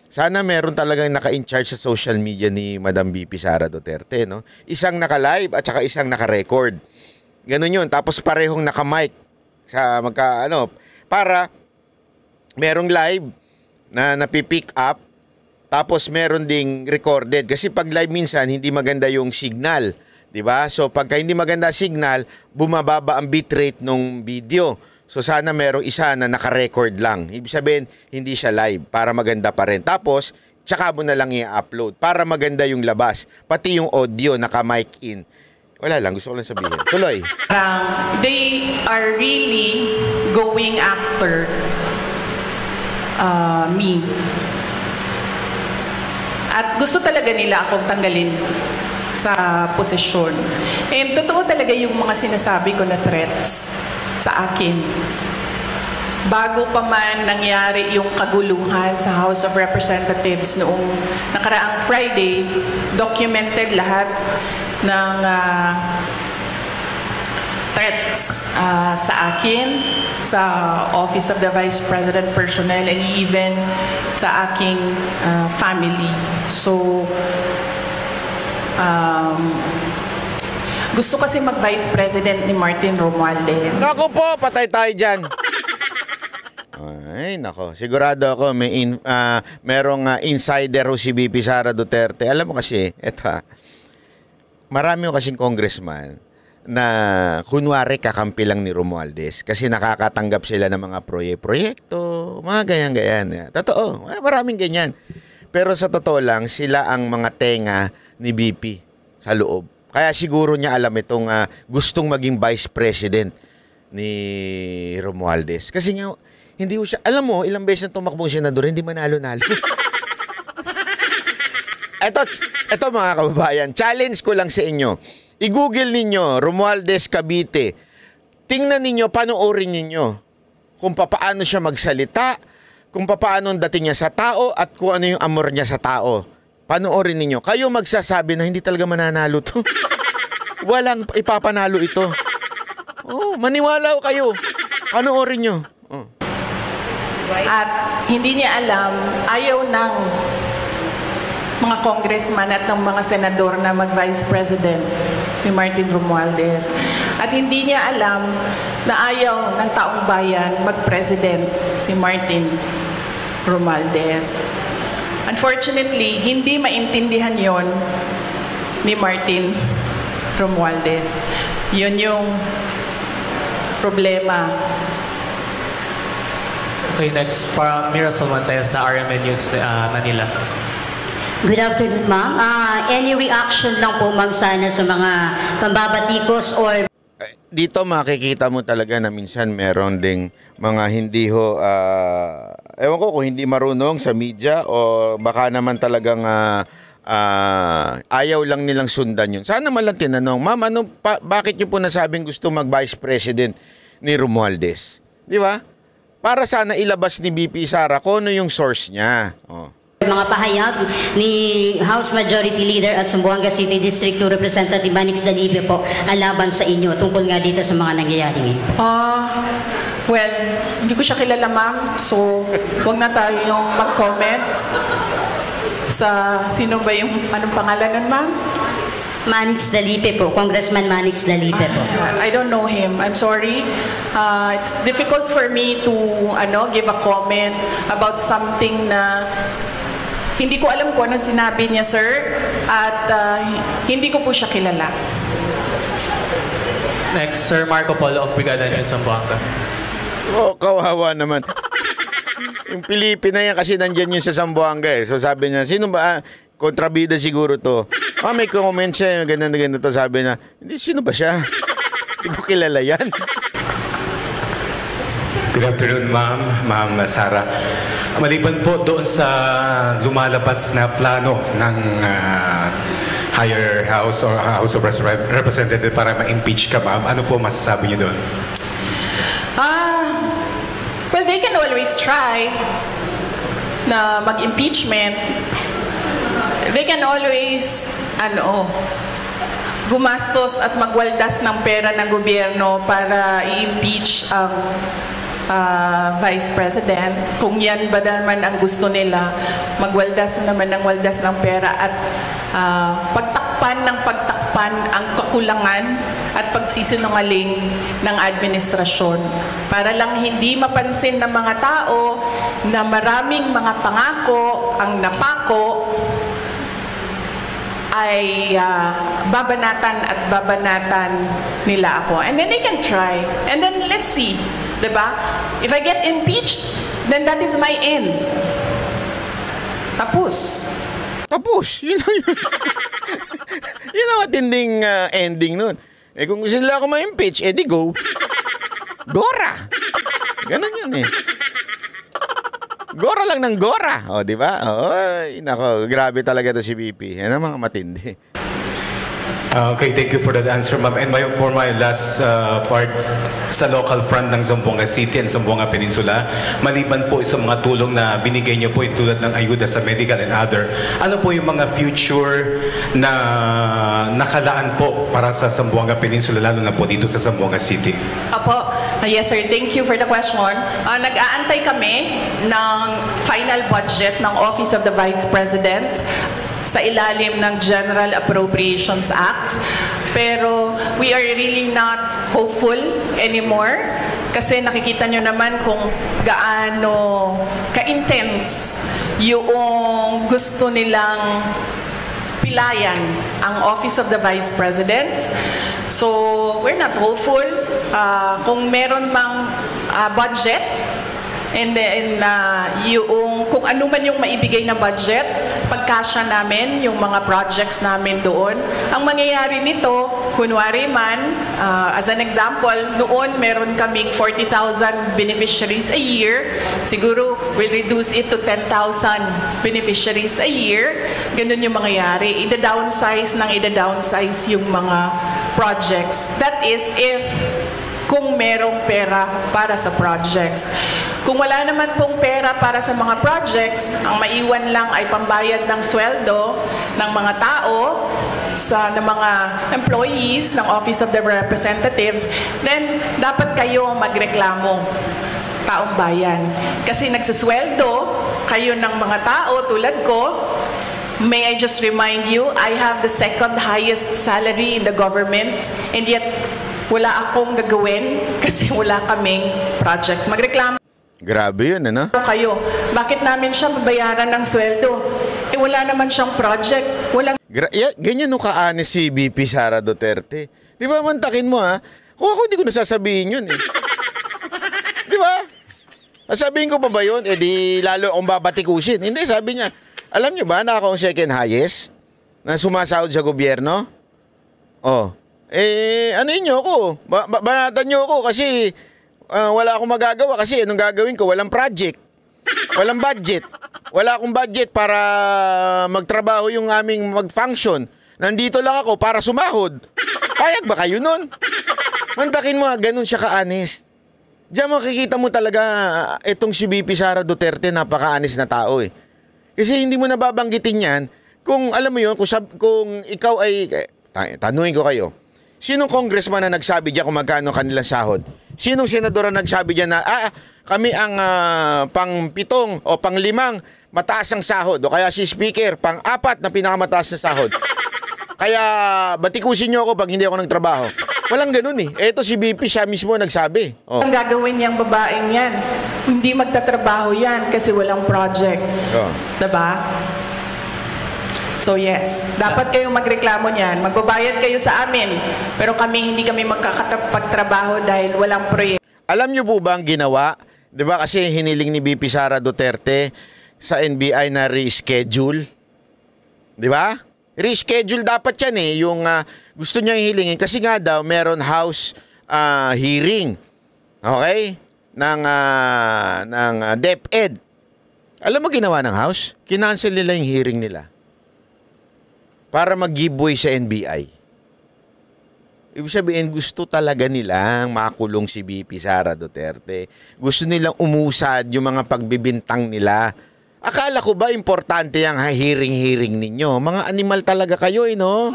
Sana meron talagang naka-in-charge sa social media ni Madam BP Sara Duterte, no? Isang naka-live at saka isang naka-record. Ganun yun. Tapos parehong naka-mic sa para merong live na napipick up, tapos meron ding recorded. Kasi pag live minsan, hindi maganda yung signal. Diba? So pagka hindi maganda signal, bumababa ang bitrate ng video. So sana merong isa na naka-record lang. Ibig sabihin, hindi siya live para maganda pa rin. Tapos, tsaka mo na lang i-upload para maganda yung labas. Pati yung audio naka-mic in. Wala lang, gusto ko lang sabihin. Tuloy. They are really going after me. At gusto talaga nila akong tanggalin sa posisyon. And totoo talaga yung mga sinasabi ko na threats sa akin. Bago pa man nangyari yung kaguluhan sa House of Representatives noong nakaraang Friday, documented lahat ng threats sa akin, sa Office of the Vice President Personnel, and even sa aking family. So, gusto kasi mag-Vice President ni Martin Romualdez. Naku po, patay tayo dyan. Ay, nako. Sigurado ako merong insider ho si VP Sara Duterte. Alam mo kasi, marami ho kasing congressman na kunwari kakampi lang ni Romualdez kasi nakakatanggap sila ng mga proyekto, mga ganyan-ganyan. Totoo, maraming ganyan. Pero sa totoo lang, sila ang mga tenga ni VP sa loob. Kaya siguro niya alam itong gustong maging Vice President ni Romualdez. Kasi nga, hindi ko siya, alam mo, ilang beses na tumakbong senador, hindi manalo-nalo. Ito mga kababayan, challenge ko lang sa inyo. I-google ninyo, Romualdez Cavite. Tingnan ninyo, panoorin ninyo kung paano siya magsalita, kung paano ang dating niya sa tao, at kung ano yung amor niya sa tao. Panoorin ninyo. Kayo magsasabi na hindi talaga mananalo to. Walang ipapanalo ito. Oh, maniwala kayo. Panoorin nyo. Oh. At hindi niya alam, ayaw ng mga congressman at ng mga senador na mag-vice president si Martin Romualdez. At hindi niya alam na ayaw ng taong bayan mag-president si Martin Romualdez. Unfortunately, hindi maintindihan yon ni Martin Romualdez. Yun yung problema. Okay, next from Mirasol Montes sa RMN News Manila. Good afternoon, ma'am. Any reaction lang po, ma'am, sana sa mga pambabatikos or... Dito makikita mo talaga na minsan meron ding mga hindi ho, ewan ko kung hindi marunong sa media o baka naman talagang ayaw lang nilang sundan yun. Sana man lang tinanong, ma'am, bakit nyo po nasabing gusto mag-Vice President ni Romualdez? Di ba? Para sana ilabas ni BP Sara kung ano yung source niya. Oh. Mga pahayag ni House Majority Leader at Zamboanga City District 2 Representative Manix Dalibe po ang laban sa inyo tungkol nga dito sa mga nangyayari ngayon. Well, hindi ko siya kilala, ma'am. So, huwag na tayong mag-comment sa sino ba yung anong pangalan nun, ma'am? Manix Dalipe po, Congressman Manix Dalipe po. I don't know him. I'm sorry. It's difficult for me to give a comment about something na hindi ko alam kung ano sinabi niya, sir, at hindi ko po siya kilala. Next, Sir Marco Polo of Brigada News Zamboanga. Oh, kawawa naman. Yung Pilipina yan kasi nandyan yun sa Zamboanga eh. So sabi niya, sino ba? Kontrabida siguro to. May comment siya, ganyan to. Sabi niya, hindi, sino ba siya? Hindi ko kilala yan. Good afternoon, Ma'am Sara. Maliban po doon sa lumalabas na plano ng higher house or House of Representatives para ma-impeach ka, ma'am, ano po masasabi niyo doon? Well, they can always try na mag-impeachment. They can always, gumastos at magwaldas ng pera ng gobyerno para i-impeach ang Vice President. Kung yan ba naman ang gusto nila, magwaldas naman ng waldas ng pera at pagtakpan ang kakulangan at pagsisinungaling ng administrasyon. Para lang hindi mapansin ng mga tao na maraming mga pangako ang napako ay babanatan at babanatan nila ako. And then they can try. And then let's see. Diba? If I get impeached, then that is my end. Tapos. Tapos. Yun lang yun. Yun ang matinding ending nun. Eh kung gusto nila ako ma-impeach, di go. Gora. Ganon yun eh. Gora lang ng gora. O, di ba? Oy, nako, grabe talaga to si VP. Yan ang mga matindi. Okay, thank you for that answer, ma'am. And for my last part, sa local front ng Zamboanga City and Zamboanga Peninsula, maliban po sa mga tulong na binigay niyo po tulad ng ayuda sa medical and other, ano po yung mga future na nakalaan po para sa Zamboanga Peninsula, lalo na po dito sa Zamboanga City? Apo, yes sir, thank you for the question. Nag-aantay kami ng final budget ng Office of the Vice President sa ilalim ng General Appropriations Act. Pero we are really not hopeful anymore kasi nakikita nyo naman kung gaano ka-intense yung gusto nilang pilayan ang Office of the Vice President. So we're not hopeful. Kung meron mang budget, and then yung kung ano man yung maibigay na budget, pagkasya namin yung mga projects namin doon. Ang mangyayari nito, kunwari man, as an example, noon meron kaming 40,000 beneficiaries a year. Siguro we'll reduce it to 10,000 beneficiaries a year. Ganun yung mangyayari. Ida-downsize yung mga projects. That is if kung merong pera para sa projects. Kung wala naman pong pera para sa mga projects, ang maiwan lang ay pambayad ng sweldo ng mga tao, ng mga employees ng Office of the Representatives, then dapat kayo magreklamo, taong bayan. Kasi nagsusweldo kayo ng mga tao tulad ko. May I just remind you, I have the second highest salary in the government, and yet wala akong gagawin kasi wala kaming projects. Magreklamo Grabe yun, ano? kayo. Bakit namin siya babayaran ng sweldo? Wala naman siyang project. Ganyan nung ka-honest si VP Sara Duterte. Di ba, mantakin mo ha? Kung ako, hindi ko nasasabihin yun eh. Di ba? Sasabihin ko pa ba yun? Di lalo akong babatikusin. Hindi, sabi niya, alam niyo ba na ako ang second highest na sumasahod sa gobyerno? Ano niyo ako? Banatan niyo ako kasi wala akong magagawa kasi anong gagawin ko? Walang project. Walang budget. Wala akong budget para magtrabaho yung aming mag-function. Nandito lang ako para sumahod. Payag ba kayo nun? Mantakin mo, ganun siya ka-honest. Diyan makikita mo talaga itong si VP Sara Duterte, napaka-honest na tao eh. Kasi hindi mo nababanggitin yan kung alam mo yun, kung ikaw ay, tanungin ko kayo, sinong congressman na nagsabi diyan kung magkano kanilang sahod? Sinong senador na nagsabi diyan na kami ang pang-7 o pang-5 mataas ang sahod, o kaya si speaker pang-4 na pinakamataas na sahod? Kaya batikusin niyo ako pag hindi ako nagtrabaho. Walang ganun eh. Eto si VP, siya mismo nagsabi. Ang gagawin niyang babaeng yan, hindi magtatrabaho yan kasi walang project. Diba? So yes, dapat kayong magreklamo niyan. Magbabayad kayo sa amin, pero hindi kami magkakapagtrabaho dahil walang proyekto. Alam niyo po ba ang ginawa? 'Di ba kasi hiniling ni VP Sara Duterte sa NBI na reschedule? 'Di ba? Reschedule dapat 'yan eh, yung gusto niya hilingin kasi nga daw meron house hearing. Okay? ng DepEd. Alam mo ginawa ng House? Kinancel nila yung hearing nila para mag-giveaway sa NBI. Ibig sabihin, gusto talaga nilang makulong si VP Sara Duterte. Gusto nilang umusad yung mga pagbibintang nila. Akala ko ba importante yung hearing-hearing ninyo? Mga animal talaga kayo, eh, no?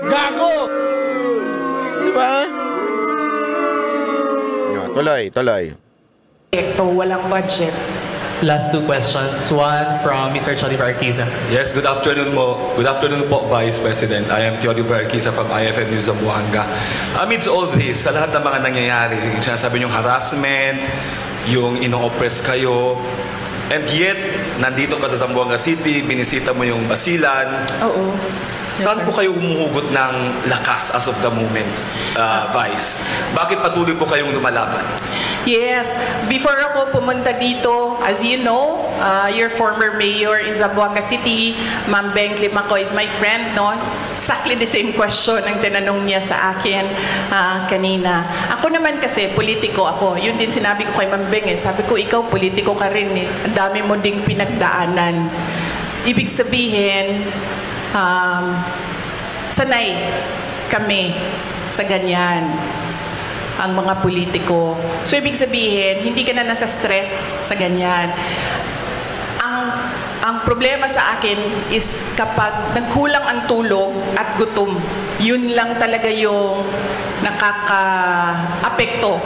Gago! Diba? No, tuloy. Walang budget. Last two questions. One from Mr. Chodiver Arquiza. Yes, good afternoon mo. Good afternoon po, Vice President. I am Chodiver Arquiza from IFM News Zamboanga. Amidst all this, sa lahat ng mga nangyayari, yung sinasabi niyong harassment, yung ino-oppress kayo, and yet, nandito ka sa Zamboanga City, binisita mo yung basilan. Oo. Saan po kayo humuhugot ng lakas as of the moment, Vice? Bakit patuloy po kayong lumalaban? Yes. Before ako pumunta dito, as you know, your former mayor in Zamboanga City, Ma'am Beng Climaco is my friend, no? Exactly the same question ang tinanong niya sa akin kanina. Ako naman kasi, politiko ako. Yun din sinabi ko kay Ma'am Beng, eh. Sabi ko, ikaw politiko ka rin, eh. Ang dami mo ding pinagdaanan. Ibig sabihin, sanay kami sa ganyan ang mga politiko. So, ibig sabihin, hindi ka na nasa stress sa ganyan. Ang problema sa akin is kapag nagkulang ang tulog at gutom, yun lang talaga yung nakaka-apekto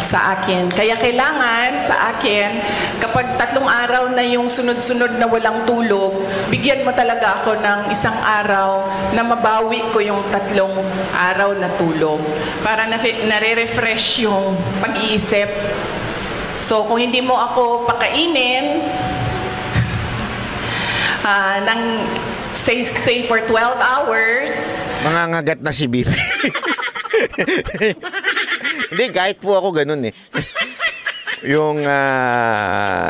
sa akin. Kaya kailangan sa akin, kapag 3 araw na yung sunod-sunod na walang tulog, bigyan mo talaga ako ng 1 araw na mabawi ko yung 3 araw na tulog para nare-refresh yung pag-iisip. So, kung hindi mo ako pakainin ng say for 12 hours, mangangagat na si BP. Hindi, kahit po ako ganun eh. Yung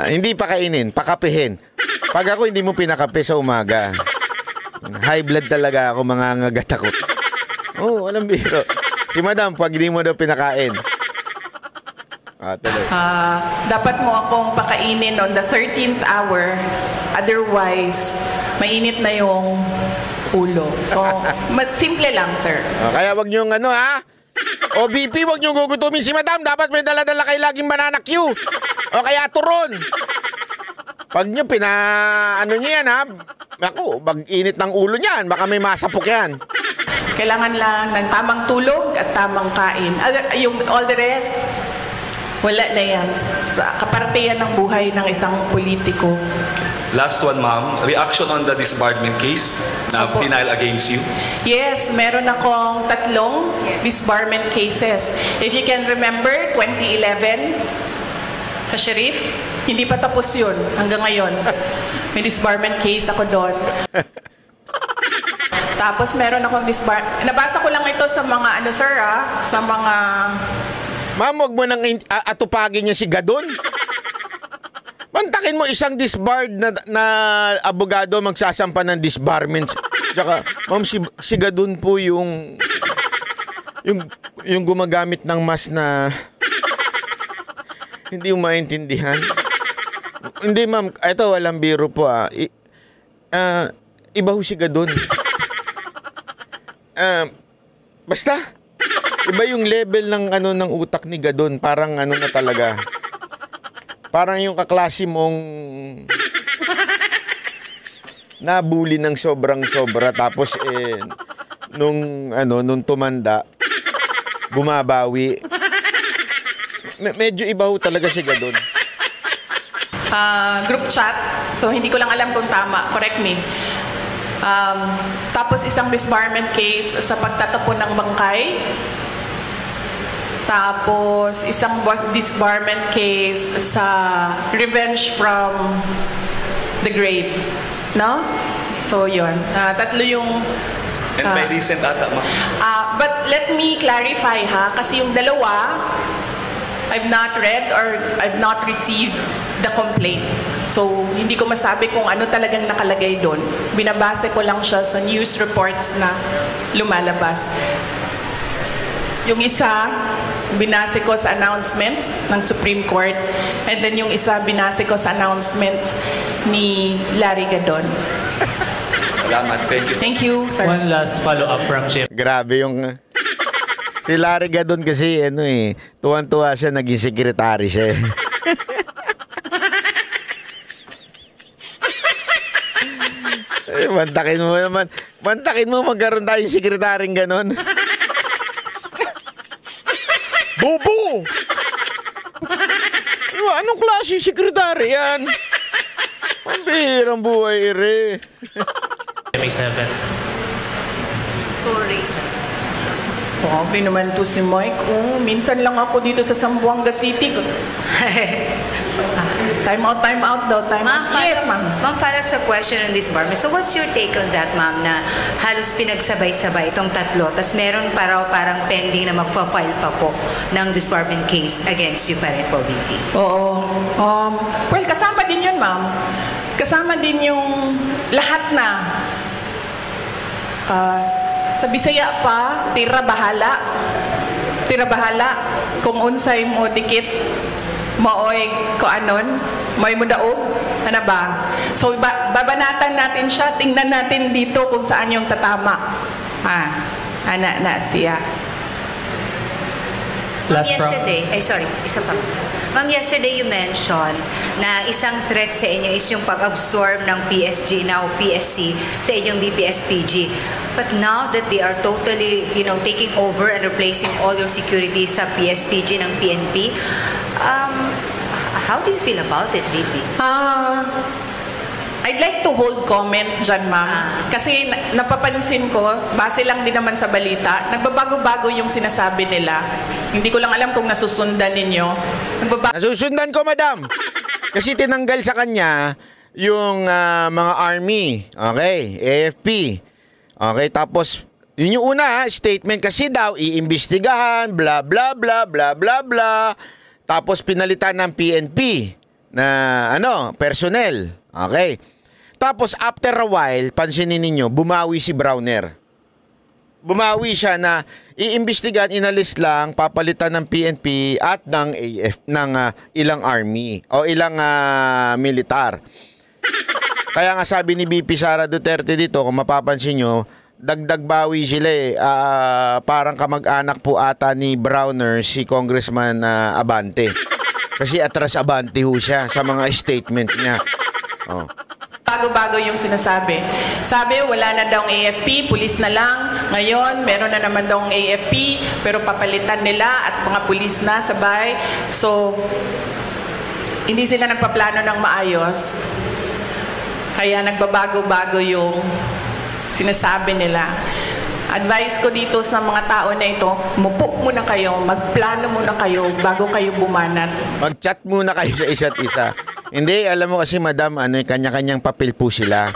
hindi pakainin, pakapehin. Pag ako hindi mo pinakape sa umaga, high blood talaga ako, mangangagat ako. Oh, walang biro. Si Madam, pag hindi mo daw pinakain. Dapat mo akong pakainin on the 13th hour. Otherwise, mainit na yung ulo. So, simple lang, sir. Kaya wag niyong O BP, wag niyong gugutumin si Madam. Dapat may dala-dala kayo laging banana Q. O kaya turon. Pag niyo niyo yan, ha? Ako, mag-init ng ulo niyan. Baka may masapok yan. Kailangan lang ng tamang tulog at tamang kain. Yung all the rest, wala na yan. Kaparte yan ng buhay ng isang politiko. Last one, ma'am. Reaction on the disbarment case na final against you? Yes, meron akong 3 disbarment cases. If you can remember, 2011, sa Sheriff, hindi pa tapos yun hanggang ngayon. May disbarment case ako doon. Tapos meron akong nabasa ko lang ito sa mga, sir, sa mga... Ma'am, wag mo nang atupagin niya si Gadon. Mantakin mo isang disbarred na abogado magsasampa ng disbarment. Tsaka, ma'am, si Gadon po yung gumagamit ng mas na hindi mo maintindihan. Hindi, ma'am, ito walang biro po. Iba ho si Gadon. Basta, iba yung level ng utak ni Gadon. Parang na talaga. Parang yung kaklase mong nabuli ng sobrang-sobra tapos nung tumanda bumabawi. Medyo iba ho talaga si Gadon. Group chat. So hindi ko lang alam kung tama. Correct me. Tapos isang disbarment case sa pagtatapon ng bangkay. Tapos, isang disbarment case sa revenge from the grave. No? So, yun. 3 yung... And may recent ata, ma'am. But let me clarify, kasi yung 2, I've not read or I've not received the complaint. So, hindi ko masabi kung ano talagang nakalagay doon. Binabase ko lang siya sa news reports na lumalabas. Yung isa, binase ko sa announcement ng Supreme Court. And then yung isa, binase ko sa announcement ni Larry Gadon. Salamat. Thank you. Thank you, sir. One last follow-up from Chip. Grabe yung... Si Larry Gadon kasi, tuwan-tuwa siya, naging sekretary siya. Mantakin mo naman. Mantakin mo magkaroon tayong sekretaryeng ganon. Bobo! Anong klase sekretary yan? Pambihirang buhay, ire. May 7. Sorry. Grabe naman to si Mike. Minsan lang ako dito sa Zamboanga City. Time out daw. Time out. Yes, ma'am. Ma'am, para sa question on this bar, so what's your take on that, ma'am, na halos pinagsabay-sabay itong tatlo, tas meron parang pending na magpa-file pa po ng disbarment case against you pa rin po, VP? Oo. Well, kasama din yun, ma'am. Kasama din yung lahat na sa Bisaya pa, tira bahala. Tira bahala. Kung unsay mo dikit, maoy ko anon, may mudaog, ano ba? So, babanatan natin siya, tingnan natin dito kung saan yung tatama. Ana na siya. Ma'am, yesterday you mentioned na isang threat sa inyo is yung pag-absorb ng PSG, now PSC, sa inyong BPSPG. But now that they are totally, taking over and replacing all your security sa PSPG ng PNP, how do you feel about it, VP? I'd like to hold comment dyan, ma'am. Kasi napapansin ko, base lang din naman sa balita, nagbabago-bago yung sinasabi nila. Hindi ko lang alam kung nasusundan ninyo. Nasusundan ko, madam. Kasi tinanggal sa kanya yung mga army. Okay, AFP. Okay, tapos yun yung una, statement kasi daw iimbestigahan, bla bla bla bla bla bla. Tapos pinalitan ng PNP na personnel. Okay. Tapos after a while, pansinin ninyo, bumawi si Browner. Bumawi siya na iimbestigahan, inalis lang, papalitan ng PNP at ng ilang army o ilang militar. Kaya nga sabi ni BP Sara Duterte dito, kung mapapansin nyo, dagdag bawi sila parang kamag-anak po ata ni Browner si Congressman Abante. Kasi atras Abante ho siya sa mga statement niya. Bago-bago yung sinasabi. Sabi, wala na daw AFP, pulis na lang. Ngayon, meron na naman daw AFP, pero papalitan nila at mga pulis na sabay. So, hindi sila nagpaplano ng maayos. Kaya nagbabago-bago yung sinasabi nila. Advice ko dito sa mga tao na ito, mupok muna kayo, magplano muna kayo bago kayo bumanat. Mag-chat muna kayo sa isa't isa. Hindi, alam mo kasi madam, kanya-kanyang papel po sila.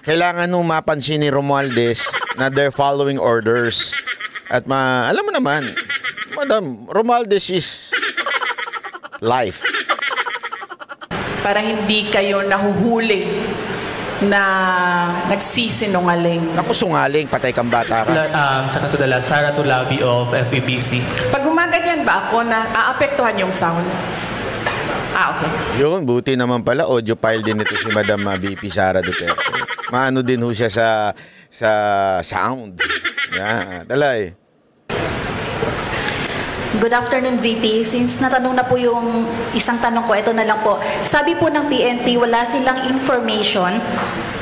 Kailangan nung mapansin ni Romualdez na they're following orders. At alam mo naman, madam, Romualdez is life. Para hindi kayo nahuhuli na nagsisinungaling. Ako sungaling, patay kang bata ka. Second to the last, Sara Tulabi of FEBC. Pag gumaganyan ba ako na aapektuhan yung sound? Okay. Yun, buti naman pala, audio file din ito si Madam BP Sara Duterte. Maano din ho siya sa sound. Yeah, talay. Good afternoon, VP. Since natanong na po yung isang tanong ko, ito na lang po. Sabi po ng PNP, wala silang information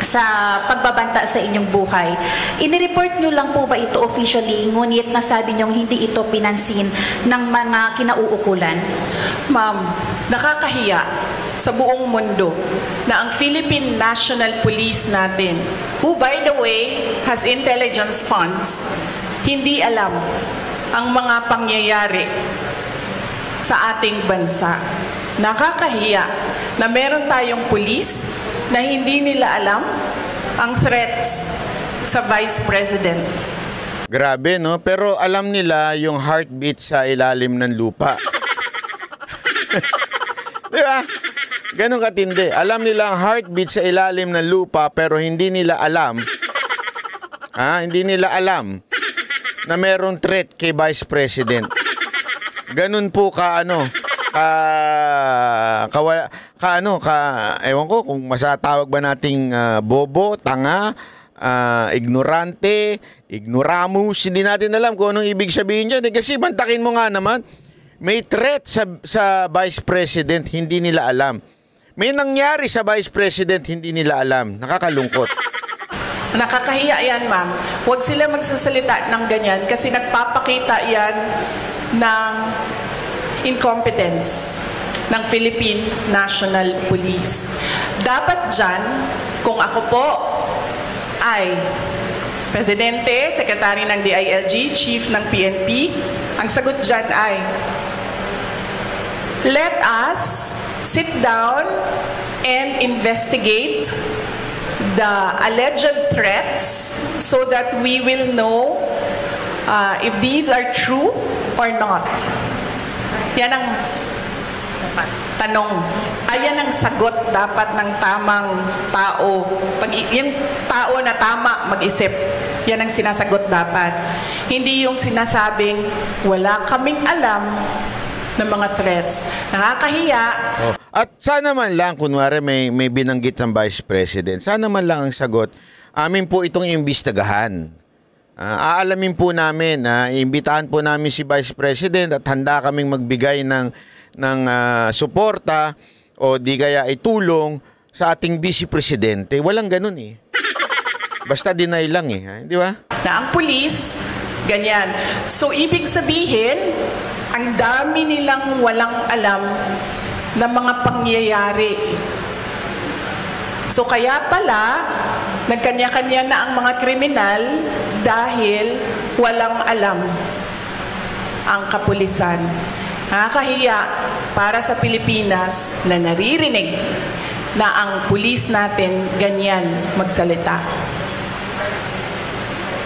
sa pagbabanta sa inyong buhay. Inireport nyo lang po ba ito officially, ngunit nasabi nyo hindi ito pinansin ng mga kinauukulan? Ma'am, nakakahiya sa buong mundo na ang Philippine National Police natin, who by the way has intelligence funds, hindi alam ang mga pangyayari sa ating bansa. Nakakahiya na meron tayong pulis na hindi nila alam ang threats sa Vice President. Grabe, no? Pero alam nila yung heartbeat sa ilalim ng lupa. Di ba? Ganun katindi. Alam nila ang heartbeat sa ilalim ng lupa pero hindi nila alam hindi nila alam na merong threat kay Vice President. Ganun po ewan ko kung masatawag ba nating bobo, tanga, ignorante, ignoramus, hindi natin alam kung anong ibig sabihin dyan. Kasi bantakin mo nga naman, may threat sa Vice President, hindi nila alam. May nangyari sa Vice President, hindi nila alam. Nakakalungkot. Nakakahiya yan, ma'am. Huwag sila magsasalita ng ganyan kasi nagpapakita yan ng incompetence ng Philippine National Police. Dapat dyan, kung ako po ay Presidente, Secretary ng DILG, Chief ng PNP, ang sagot dyan ay, let us sit down and investigate the alleged threats so that we will know if these are true or not. Yan ang tanong. Ayan ang sagot dapat ng tamang tao. Pag yung tao na tama mag-isip, yan ang sinasagot dapat. Hindi yung sinasabing wala kaming alam ng mga threats. Nakakahiya. Oh. At sana man lang, kunwari may binanggit ng Vice President, sana man lang ang sagot, amin po itong imbestagahan. Aalamin po namin, iimbitahan po namin si Vice President at handa kaming magbigay ng suporta o di kaya itulong sa ating Vice Presidente. Walang ganun eh. Basta deny lang eh. Di ba? Na ang pulis, ganyan. So, ibig sabihin, ang dami nilang walang alam na mga pangyayari. So, kaya pala, nagkanya-kanya na ang mga kriminal dahil walang alam ang kapulisan. Nakakahiya para sa Pilipinas na naririnig na ang pulis natin ganyan magsalita.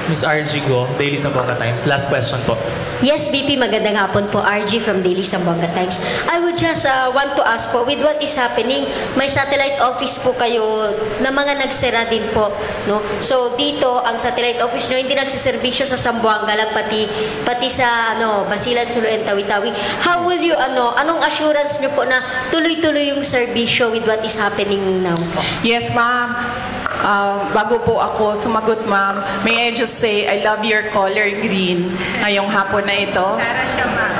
Ms. RG Go, Daily Zamboanga Times. Last question po. Yes, BP, magandang hapon po. RG from Daily Zamboanga Times. I would just want to ask po, with what is happening, may satellite office po kayo na mga nagsera din po, no? So, dito, ang satellite office nyo, hindi nagsiservisyo sa Zamboanga lang, pati sa, Basilan, Sulu, and Tawi-Tawi. How will you, anong assurance nyo po na tuloy-tuloy yung serbisyo with what is happening now po? Yes, ma'am. Bago po ako sumagot, ma'am, may I just say, I love your color green ngayong hapon na ito. Sara siya, ma'am.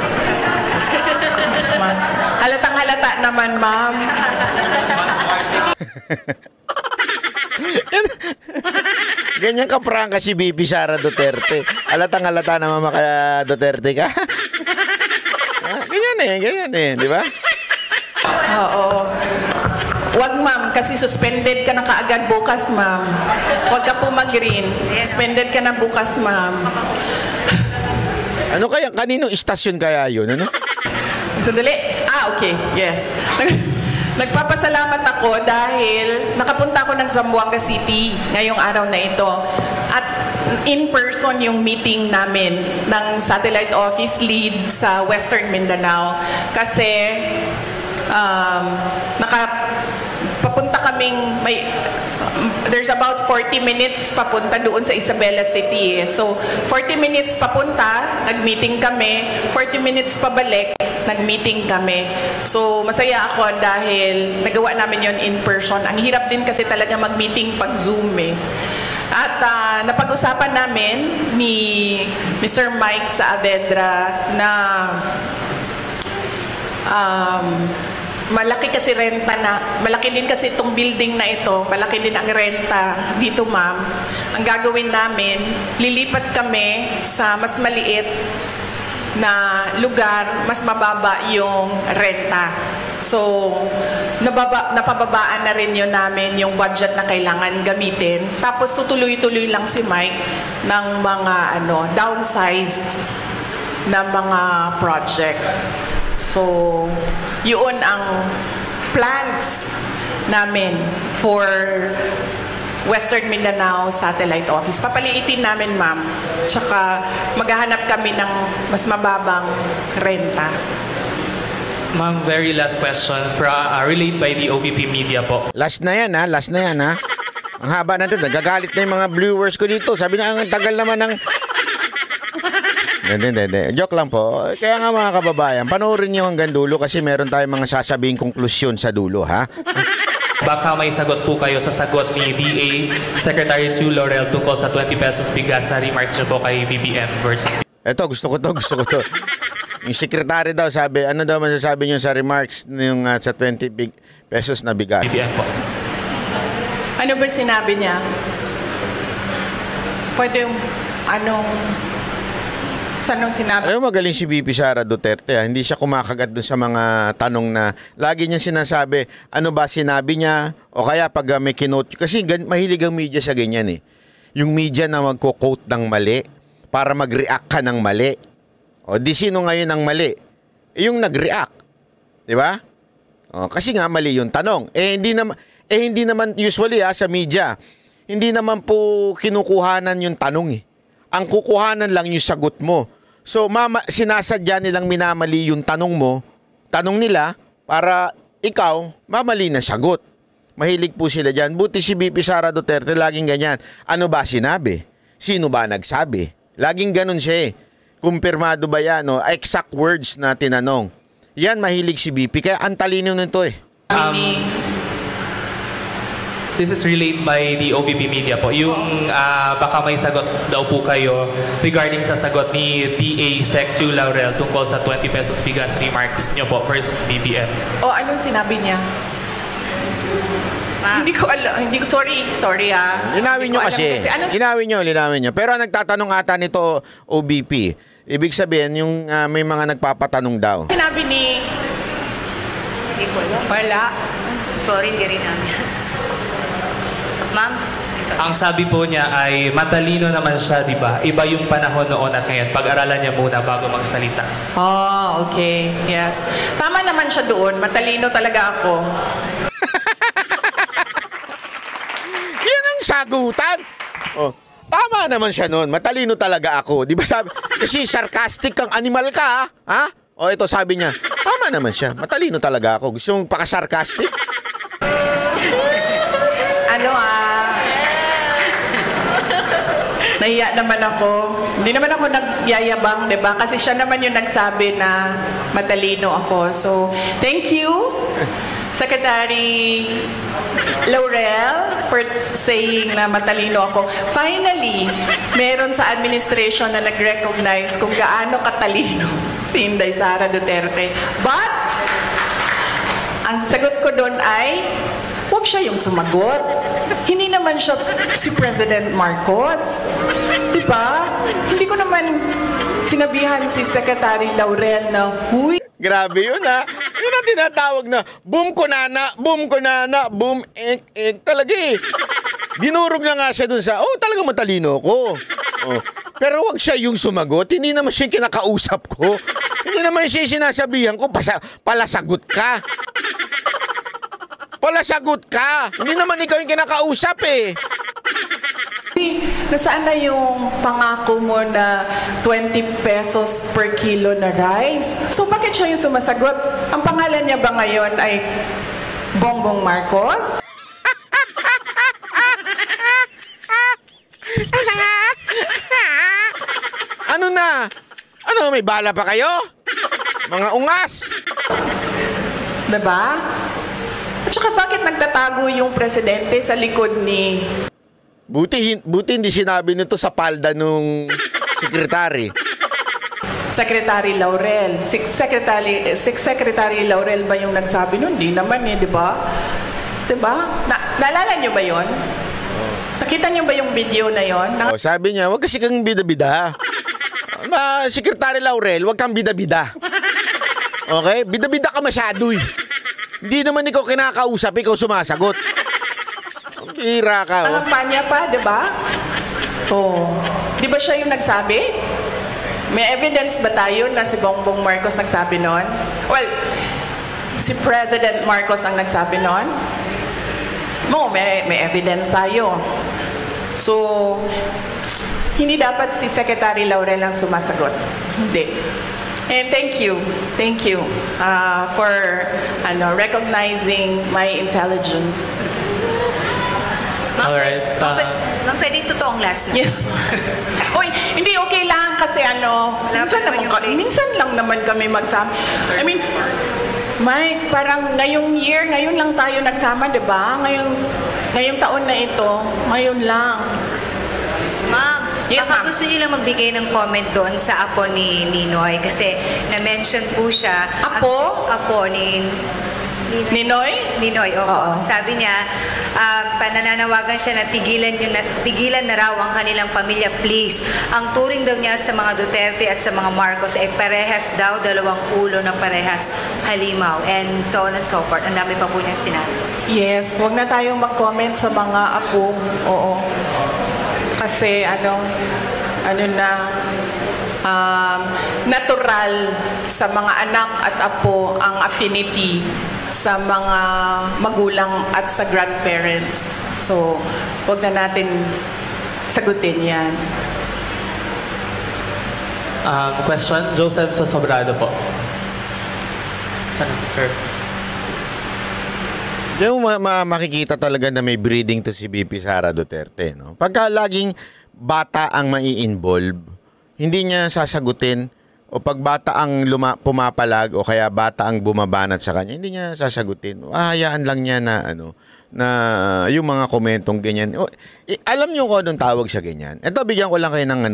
Yes, ma'am. Halatang halata naman, ma'am. Ganyan ka prangka si BP Sara Duterte. Halatang halata naman maka Duterte ka. Ganyan eh, di ba? Oo. Wag, ma'am, kasi suspended ka na kaagad bukas, ma'am. Wag ka po mag-green. Suspended ka na bukas, ma'am. Ano kaya? Kaninong istasyon kaya yun? Ano? Sandali. Okay. Yes. Nagpapasalamat ako dahil nakapunta ako ng Zamboanga City ngayong araw na ito. At in person yung meeting namin ng satellite office lead sa Western Mindanao. Kasi papunta kaming there's about 40 minutes papunta doon sa Isabela City. So 40 minutes papunta, nag-meeting kami. 40 minutes pabalik, nag-meeting kami. So masaya ako dahil nagawa namin yon in person. Ang hirap din kasi talaga mag-meeting pag Zoom eh. At napag-usapan namin ni Mr. Mike Saavedra na malaki kasi renta na, malaki din kasi itong building na ito, malaki din ang renta dito, ma'am. Ang gagawin namin, lilipat kami sa mas maliit na lugar, mas mababa yung renta. So, napababaan na rin yun namin yung budget na kailangan gamitin. Tapos tutuloy-tuloy lang si Mike ng mga downsized na mga project. So, yun ang plans namin for Western Mindanao Satellite Office. Papaliitin namin, ma'am. Tsaka maghahanap kami ng mas mababang renta. Ma'am, very last question relayed by the OVP Media po. Last na yan, ha? Ang haba na ito. Nagagalit na yung mga viewers ko dito. Sabi na, ang tagal naman ng... Hindi. Joke lang po. Kaya nga mga kababayan, panoorin nyo hanggang dulo kasi meron tayong mga sasabing konklusyon sa dulo, ha? Baka may sagot po kayo sa sagot ni DA Secretary Chu Laurel tungkol sa 20 pesos bigas na remarks niyo po kay BBM versus... Ito, gusto ko to. Yung secretary daw sabi, ano daw masasabi niyo sa remarks yung sa 20 pesos na bigas? BBM po. Ano ba sinabi niya? Pwede yung Sanong sinabi? Alam mo, magaling si BP Sara Duterte. Hindi siya kumakagat dun sa mga tanong na lagi niya sinasabi, ano ba sinabi niya? O kaya pag may kinote. Kasi mahilig ang media sa ganyan eh. Yung media na magko-quote ng mali para mag-react ka ng mali. O di sino ngayon ang mali? Yung nag-react. Di ba? Kasi nga mali yung tanong. Hindi naman usually sa media, hindi naman po kinukuhanan yung tanong eh. Ang kukuhanan lang yung sagot mo. So sinasadya nilang minamali yung tanong mo, tanong nila para ikaw mamali na sagot. Mahilig po sila dyan. Buti si VP Sara Duterte laging ganyan. Ano ba sinabi? Sino ba nagsabi? Laging ganun siya eh. Kumpirmado ba yan? Exact words na tinanong. Yan mahilig si VP. Kaya ang talino nito eh. This is relayed by the OVP Media po. Yung baka may sagot daw po kayo regarding sa sagot ni DA Sec. Q. Laurel tungkol sa 20 pesos bigas remarks nyo po versus BBM. Anong sinabi niya? Hindi ko alam. Sorry Linawin nyo kasi. Linawin nyo. Pero ang nagtatanong ata nito OBP. Ibig sabihin, yung may mga nagpapatanong daw. Sinabi ni... Hindi ko alam. Wala. Sorry, hindi rin namin. Ma'am? Ang sabi po niya ay matalino naman siya, di ba? Iba yung panahon noon at ngayon. Pag-aralan niya muna bago magsalita. Okay. Yes. Tama naman siya doon. Matalino talaga ako. Yan ang sagutan. Tama naman siya noon. Matalino talaga ako. Di ba sabi? Kasi sarcastic kang animal ka, ha? Ito sabi niya. Tama naman siya. Matalino talaga ako. Gusto mong paka-sarcastic? Nahiya naman ako. Hindi naman ako nagyayabang, di ba? Kasi siya naman yung nagsabi na matalino ako. So, thank you, Secretary Laurel, for saying na matalino ako. Finally, meron sa administration na nag-recognize kung gaano katalino si Inday Sara Duterte. But, ang sagot ko doon ay, huwag siya yung sumagot. Hindi naman siya si President Marcos. Diba? Hindi ko naman sinabihan si Secretary Laurel na, huy. Grabe yun ha. Yun ang tinatawag na, boom kunana, boom ek. Talaga eh. Dinurog na nga siya dun sa, talagang matalino ko. Pero wag siya yung sumagot. Hindi naman siya yung kinakausap ko. Hindi naman siya sinasabihan ko, palasagot ka. Palasagot ka. Hindi naman ikaw yung kinakausap eh. Nasaan na yung pangako mo na 20 pesos per kilo na rice? So bakit siya yung sumasagot? Ang pangalan niya ba ngayon ay Bongbong Marcos? Ano na? Ano, may bala pa kayo? Mga ungas? Diba? At saka bakit nagtatago yung presidente sa likod ni... Buti hindi sinabi nito sa palda nung sekretary. Secretary Laurel. Secretary Laurel ba yung nagsabi nun? Di naman di ba? Diba? Naalala nyo ba yon? Nakita nyo ba yung video na yon? Sabi niya, wag kasi kang bida-bida. Secretary Laurel, wag kang bida-bida. Okay? Bida-bida ka masyado eh. Hindi naman ikaw kinakausap, ikaw sumasagot. Hira ka. Ang kampanya pa, di ba? Di ba siya yung nagsabi? May evidence ba tayo na si Bongbong Marcos nagsabi nun? Well, si President Marcos ang nagsabi nun? May evidence tayo. So, hindi dapat si Secretary Laurel ang sumasagot. Hindi. And thank you for recognizing my intelligence. Alright. Ma'am, pwedeng totoong last na. Yes. Uy, hindi okay lang kasi minsan lang naman kami magsama. I mean, Mike, parang ngayon lang tayo nagsama, di ba? Ngayong taon na ito, ngayon lang. Ma'am, yes, ma'am. Gusto niyo lang magbigay ng comment doon sa apo ni Ninoy kasi na-mention po siya. Apo ni Ninoy? Ninoy, oo. Sabi niya, panananawagan siya na tigilan na raw ang kanilang pamilya, please. Ang turing daw niya sa mga Duterte at sa mga Marcos ay parehas daw, dalawang ulo na parehas halimaw, and so on and so forth. Ang dami pa po niyang sinabi. Yes, wag na tayong mag-comment sa mga apo. Oo. Kasi natural sa mga anak at apo ang affinity sa mga magulang at sa grandparents. So, huwag na natin sagutin yan. Question, Joseph Sobrado po. Sana si Sir. Yung makikita talaga na may breeding to si BP Sara Duterte, no? Pagka laging bata ang mai-involve, hindi niya sasagutin, o pag bata ang pumapalag o kaya bata ang bumabanat sa kanya, hindi niya sasagutin. Hayaan lang niya na na yung mga komentong ganyan. Alam niyo kung anong tawag sa ganyan. Ito, bigyan ko lang kayo ng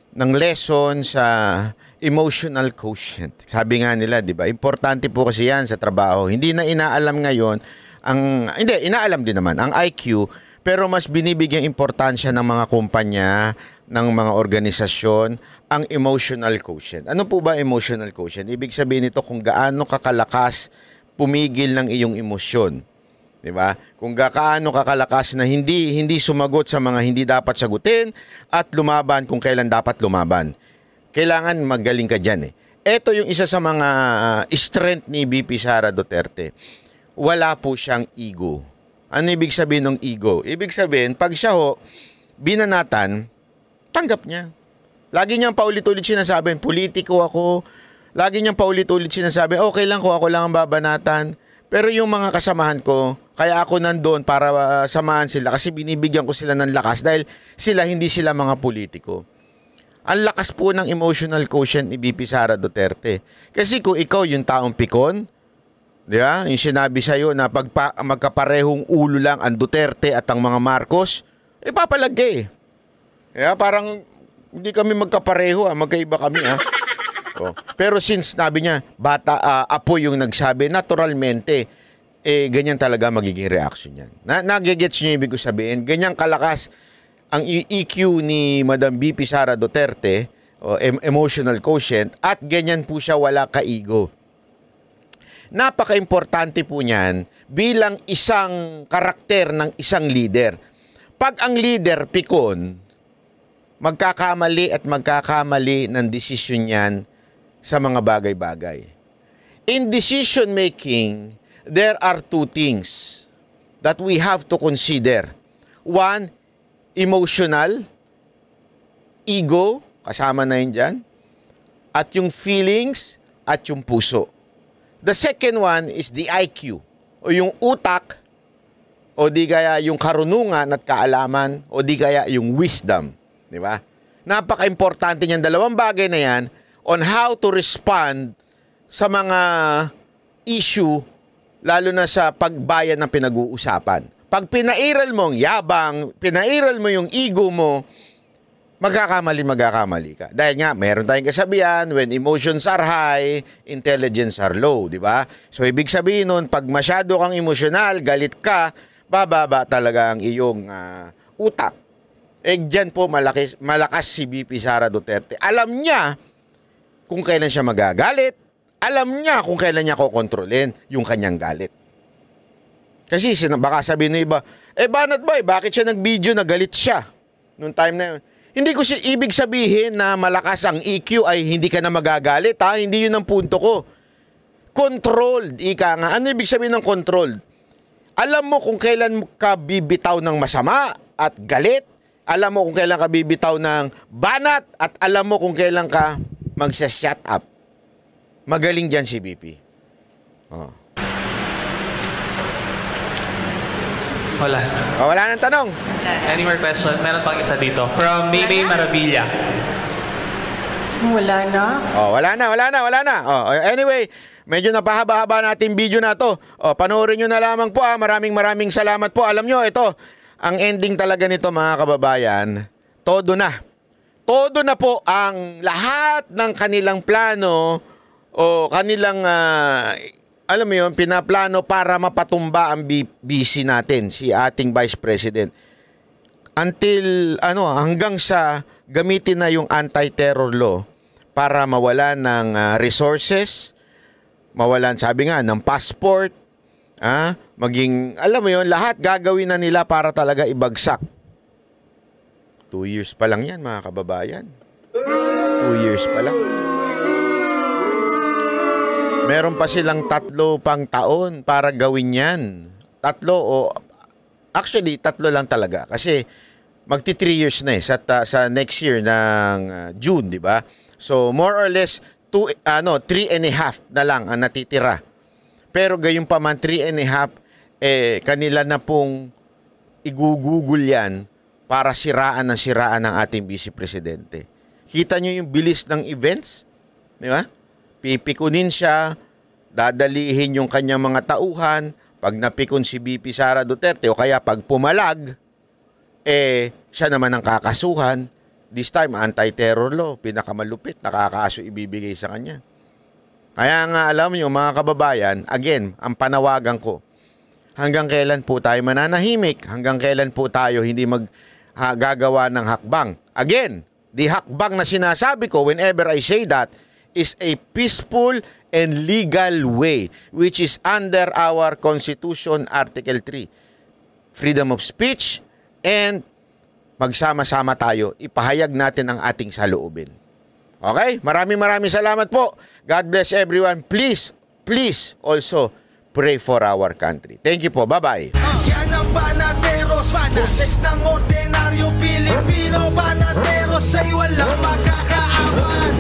ng lesson sa emotional quotient. Sabi nga nila, 'di ba? Importante po kasi 'yan sa trabaho. Hindi na inaalam ngayon inaalam din naman ang IQ, pero mas binibigyang importansya ng mga kumpanya, ng mga organisasyon ang emotional quotient. Ano po ba emotional quotient? Ibig sabihin nito kung gaano kakalakas pumigil ng iyong emosyon. 'Di ba? Kung gaano kakalakas na hindi sumagot sa mga hindi dapat sagutin at lumaban kung kailan dapat lumaban. Kailangan magaling ka diyan eh. Ito yung isa sa mga strength ni BP Sara Duterte. Wala po siyang ego. Ano ibig sabihin ng ego? Ibig sabihin, pag siya binanatan, tanggap niya. Lagi niyang paulit-ulit sinasabi, politiko ako. Lagi niyang paulit-ulit sinasabi, okay lang kung ako lang ang babanatan. Pero yung mga kasamahan ko, kaya ako nandoon para samahan sila kasi binibigyan ko sila ng lakas dahil hindi sila mga politiko. Ang lakas po ng emotional quotient ni BP Sara Duterte. Kasi kung ikaw yung taong pikon, di ba? Yung sinabi sa'yo na magkaparehong ulo lang ang Duterte at ang mga Marcos, papalag ka eh. Kaya parang hindi kami magkapareho, magkaiba kami. Pero since sabi niya, apo yung nagsabi, naturalmente, ganyan talaga magiging reaction yan. Nagigets niyo ibig ko sabihin, ganyang kalakas ang EQ ni Madam BP Sara Duterte, emotional quotient, at ganyan po siya wala ka-ego. Napaka-importante po niyan bilang isang karakter ng isang leader. Pag ang leader pikon, magkakamali ng desisyon niyan sa mga bagay-bagay. In decision making, there are two things that we have to consider. One, emotional, ego, kasama na yun dyan, at yung feelings at yung puso. The second one is the IQ, o yung utak, o di kaya yung karunungan at kaalaman, o di kaya yung wisdom. Di ba? Napaka-importante niyan dalawang bagay na yan on how to respond sa mga issue, lalo na sa pagbayan ng pinag-uusapan. Pag pinairal mo ang yabang, pinairal mo yung ego mo, magkakamali ka. Dahil nga, meron tayong kasabihan, when emotions are high, intelligence are low, di ba? So, ibig sabihin nun, pag masyado kang emosyonal, galit ka, bababa talaga ang iyong utak. Diyan po malakas si BP Sara Duterte. Alam niya kung kailan siya magagalit, alam niya kung kailan niya kokontrolin yung kanyang galit. Kasi baka sabihin ng iba, Banat Boy, bakit siya nag-video na galit siya noong time na yun? Hindi ko ibig sabihin na malakas ang EQ ay hindi ka na magagalit, ha? Hindi yun ang punto ko. Controlled, ika nga. Ano ibig sabihin ng controlled? Alam mo kung kailan ka bibitaw ng masama at galit. Alam mo kung kailan ka bibitaw ng banat at alam mo kung kailan ka magsa-shut up. Magaling dyan si BP. Wala. Wala nang tanong. Any more question? Meron pang isa dito. From Maymay Maravilla. Wala na. Wala na. Anyway, medyo napahaba-haba natin video na to. Panoorin nyo na lamang po. Maraming salamat po. Alam nyo, ito, ang ending talaga nito mga kababayan, todo na. Todo na po ang lahat ng kanilang plano o kanilang alam mo yun, pinaplano para mapatumba ang BC natin, si ating Vice President. Until, hanggang sa gamitin na yung anti-terror law para mawalan ng resources, mawalan, sabi nga, ng passport, maging, alam mo yun, lahat gagawin na nila para talaga ibagsak. 2 years pa lang yan, mga kababayan. 2 years pa lang. Meron pa silang 3 pang taon para gawin yan. 3 o actually 3 lang talaga kasi magti 3 years na sa next year ng June, di ba? So more or less 3.5 na lang ang natitira. Pero gayon pa man 3.5 kanila na pong igugugol yan para siraan ng ating Vice Presidente. Kita nyo yung bilis ng events? Di ba? Pipikunin siya, dadalihin yung kanyang mga tauhan, pag napikon si VP Sara Duterte o kaya pag pumalag, siya naman ang kakasuhan. This time, anti-terror law, pinakamalupit, nakakaso ibibigay sa kanya. Kaya nga alam nyo mga kababayan, again, ang panawagan ko, hanggang kailan po tayo mananahimik? Hanggang kailan po tayo hindi gagawa ng hakbang? Again, the hakbang na sinasabi ko whenever I say that is a peaceful and legal way which is under our Constitution Article 3. Freedom of speech and magsama-sama tayo, ipahayag natin ang ating saloobin. Okay? Maraming salamat po. God bless everyone. Please also pray for our country. Thank you po. Bye-bye. Yan ang Banateros, boses ng ordinaryong Pilipino. Banateros ay walang makakaawan.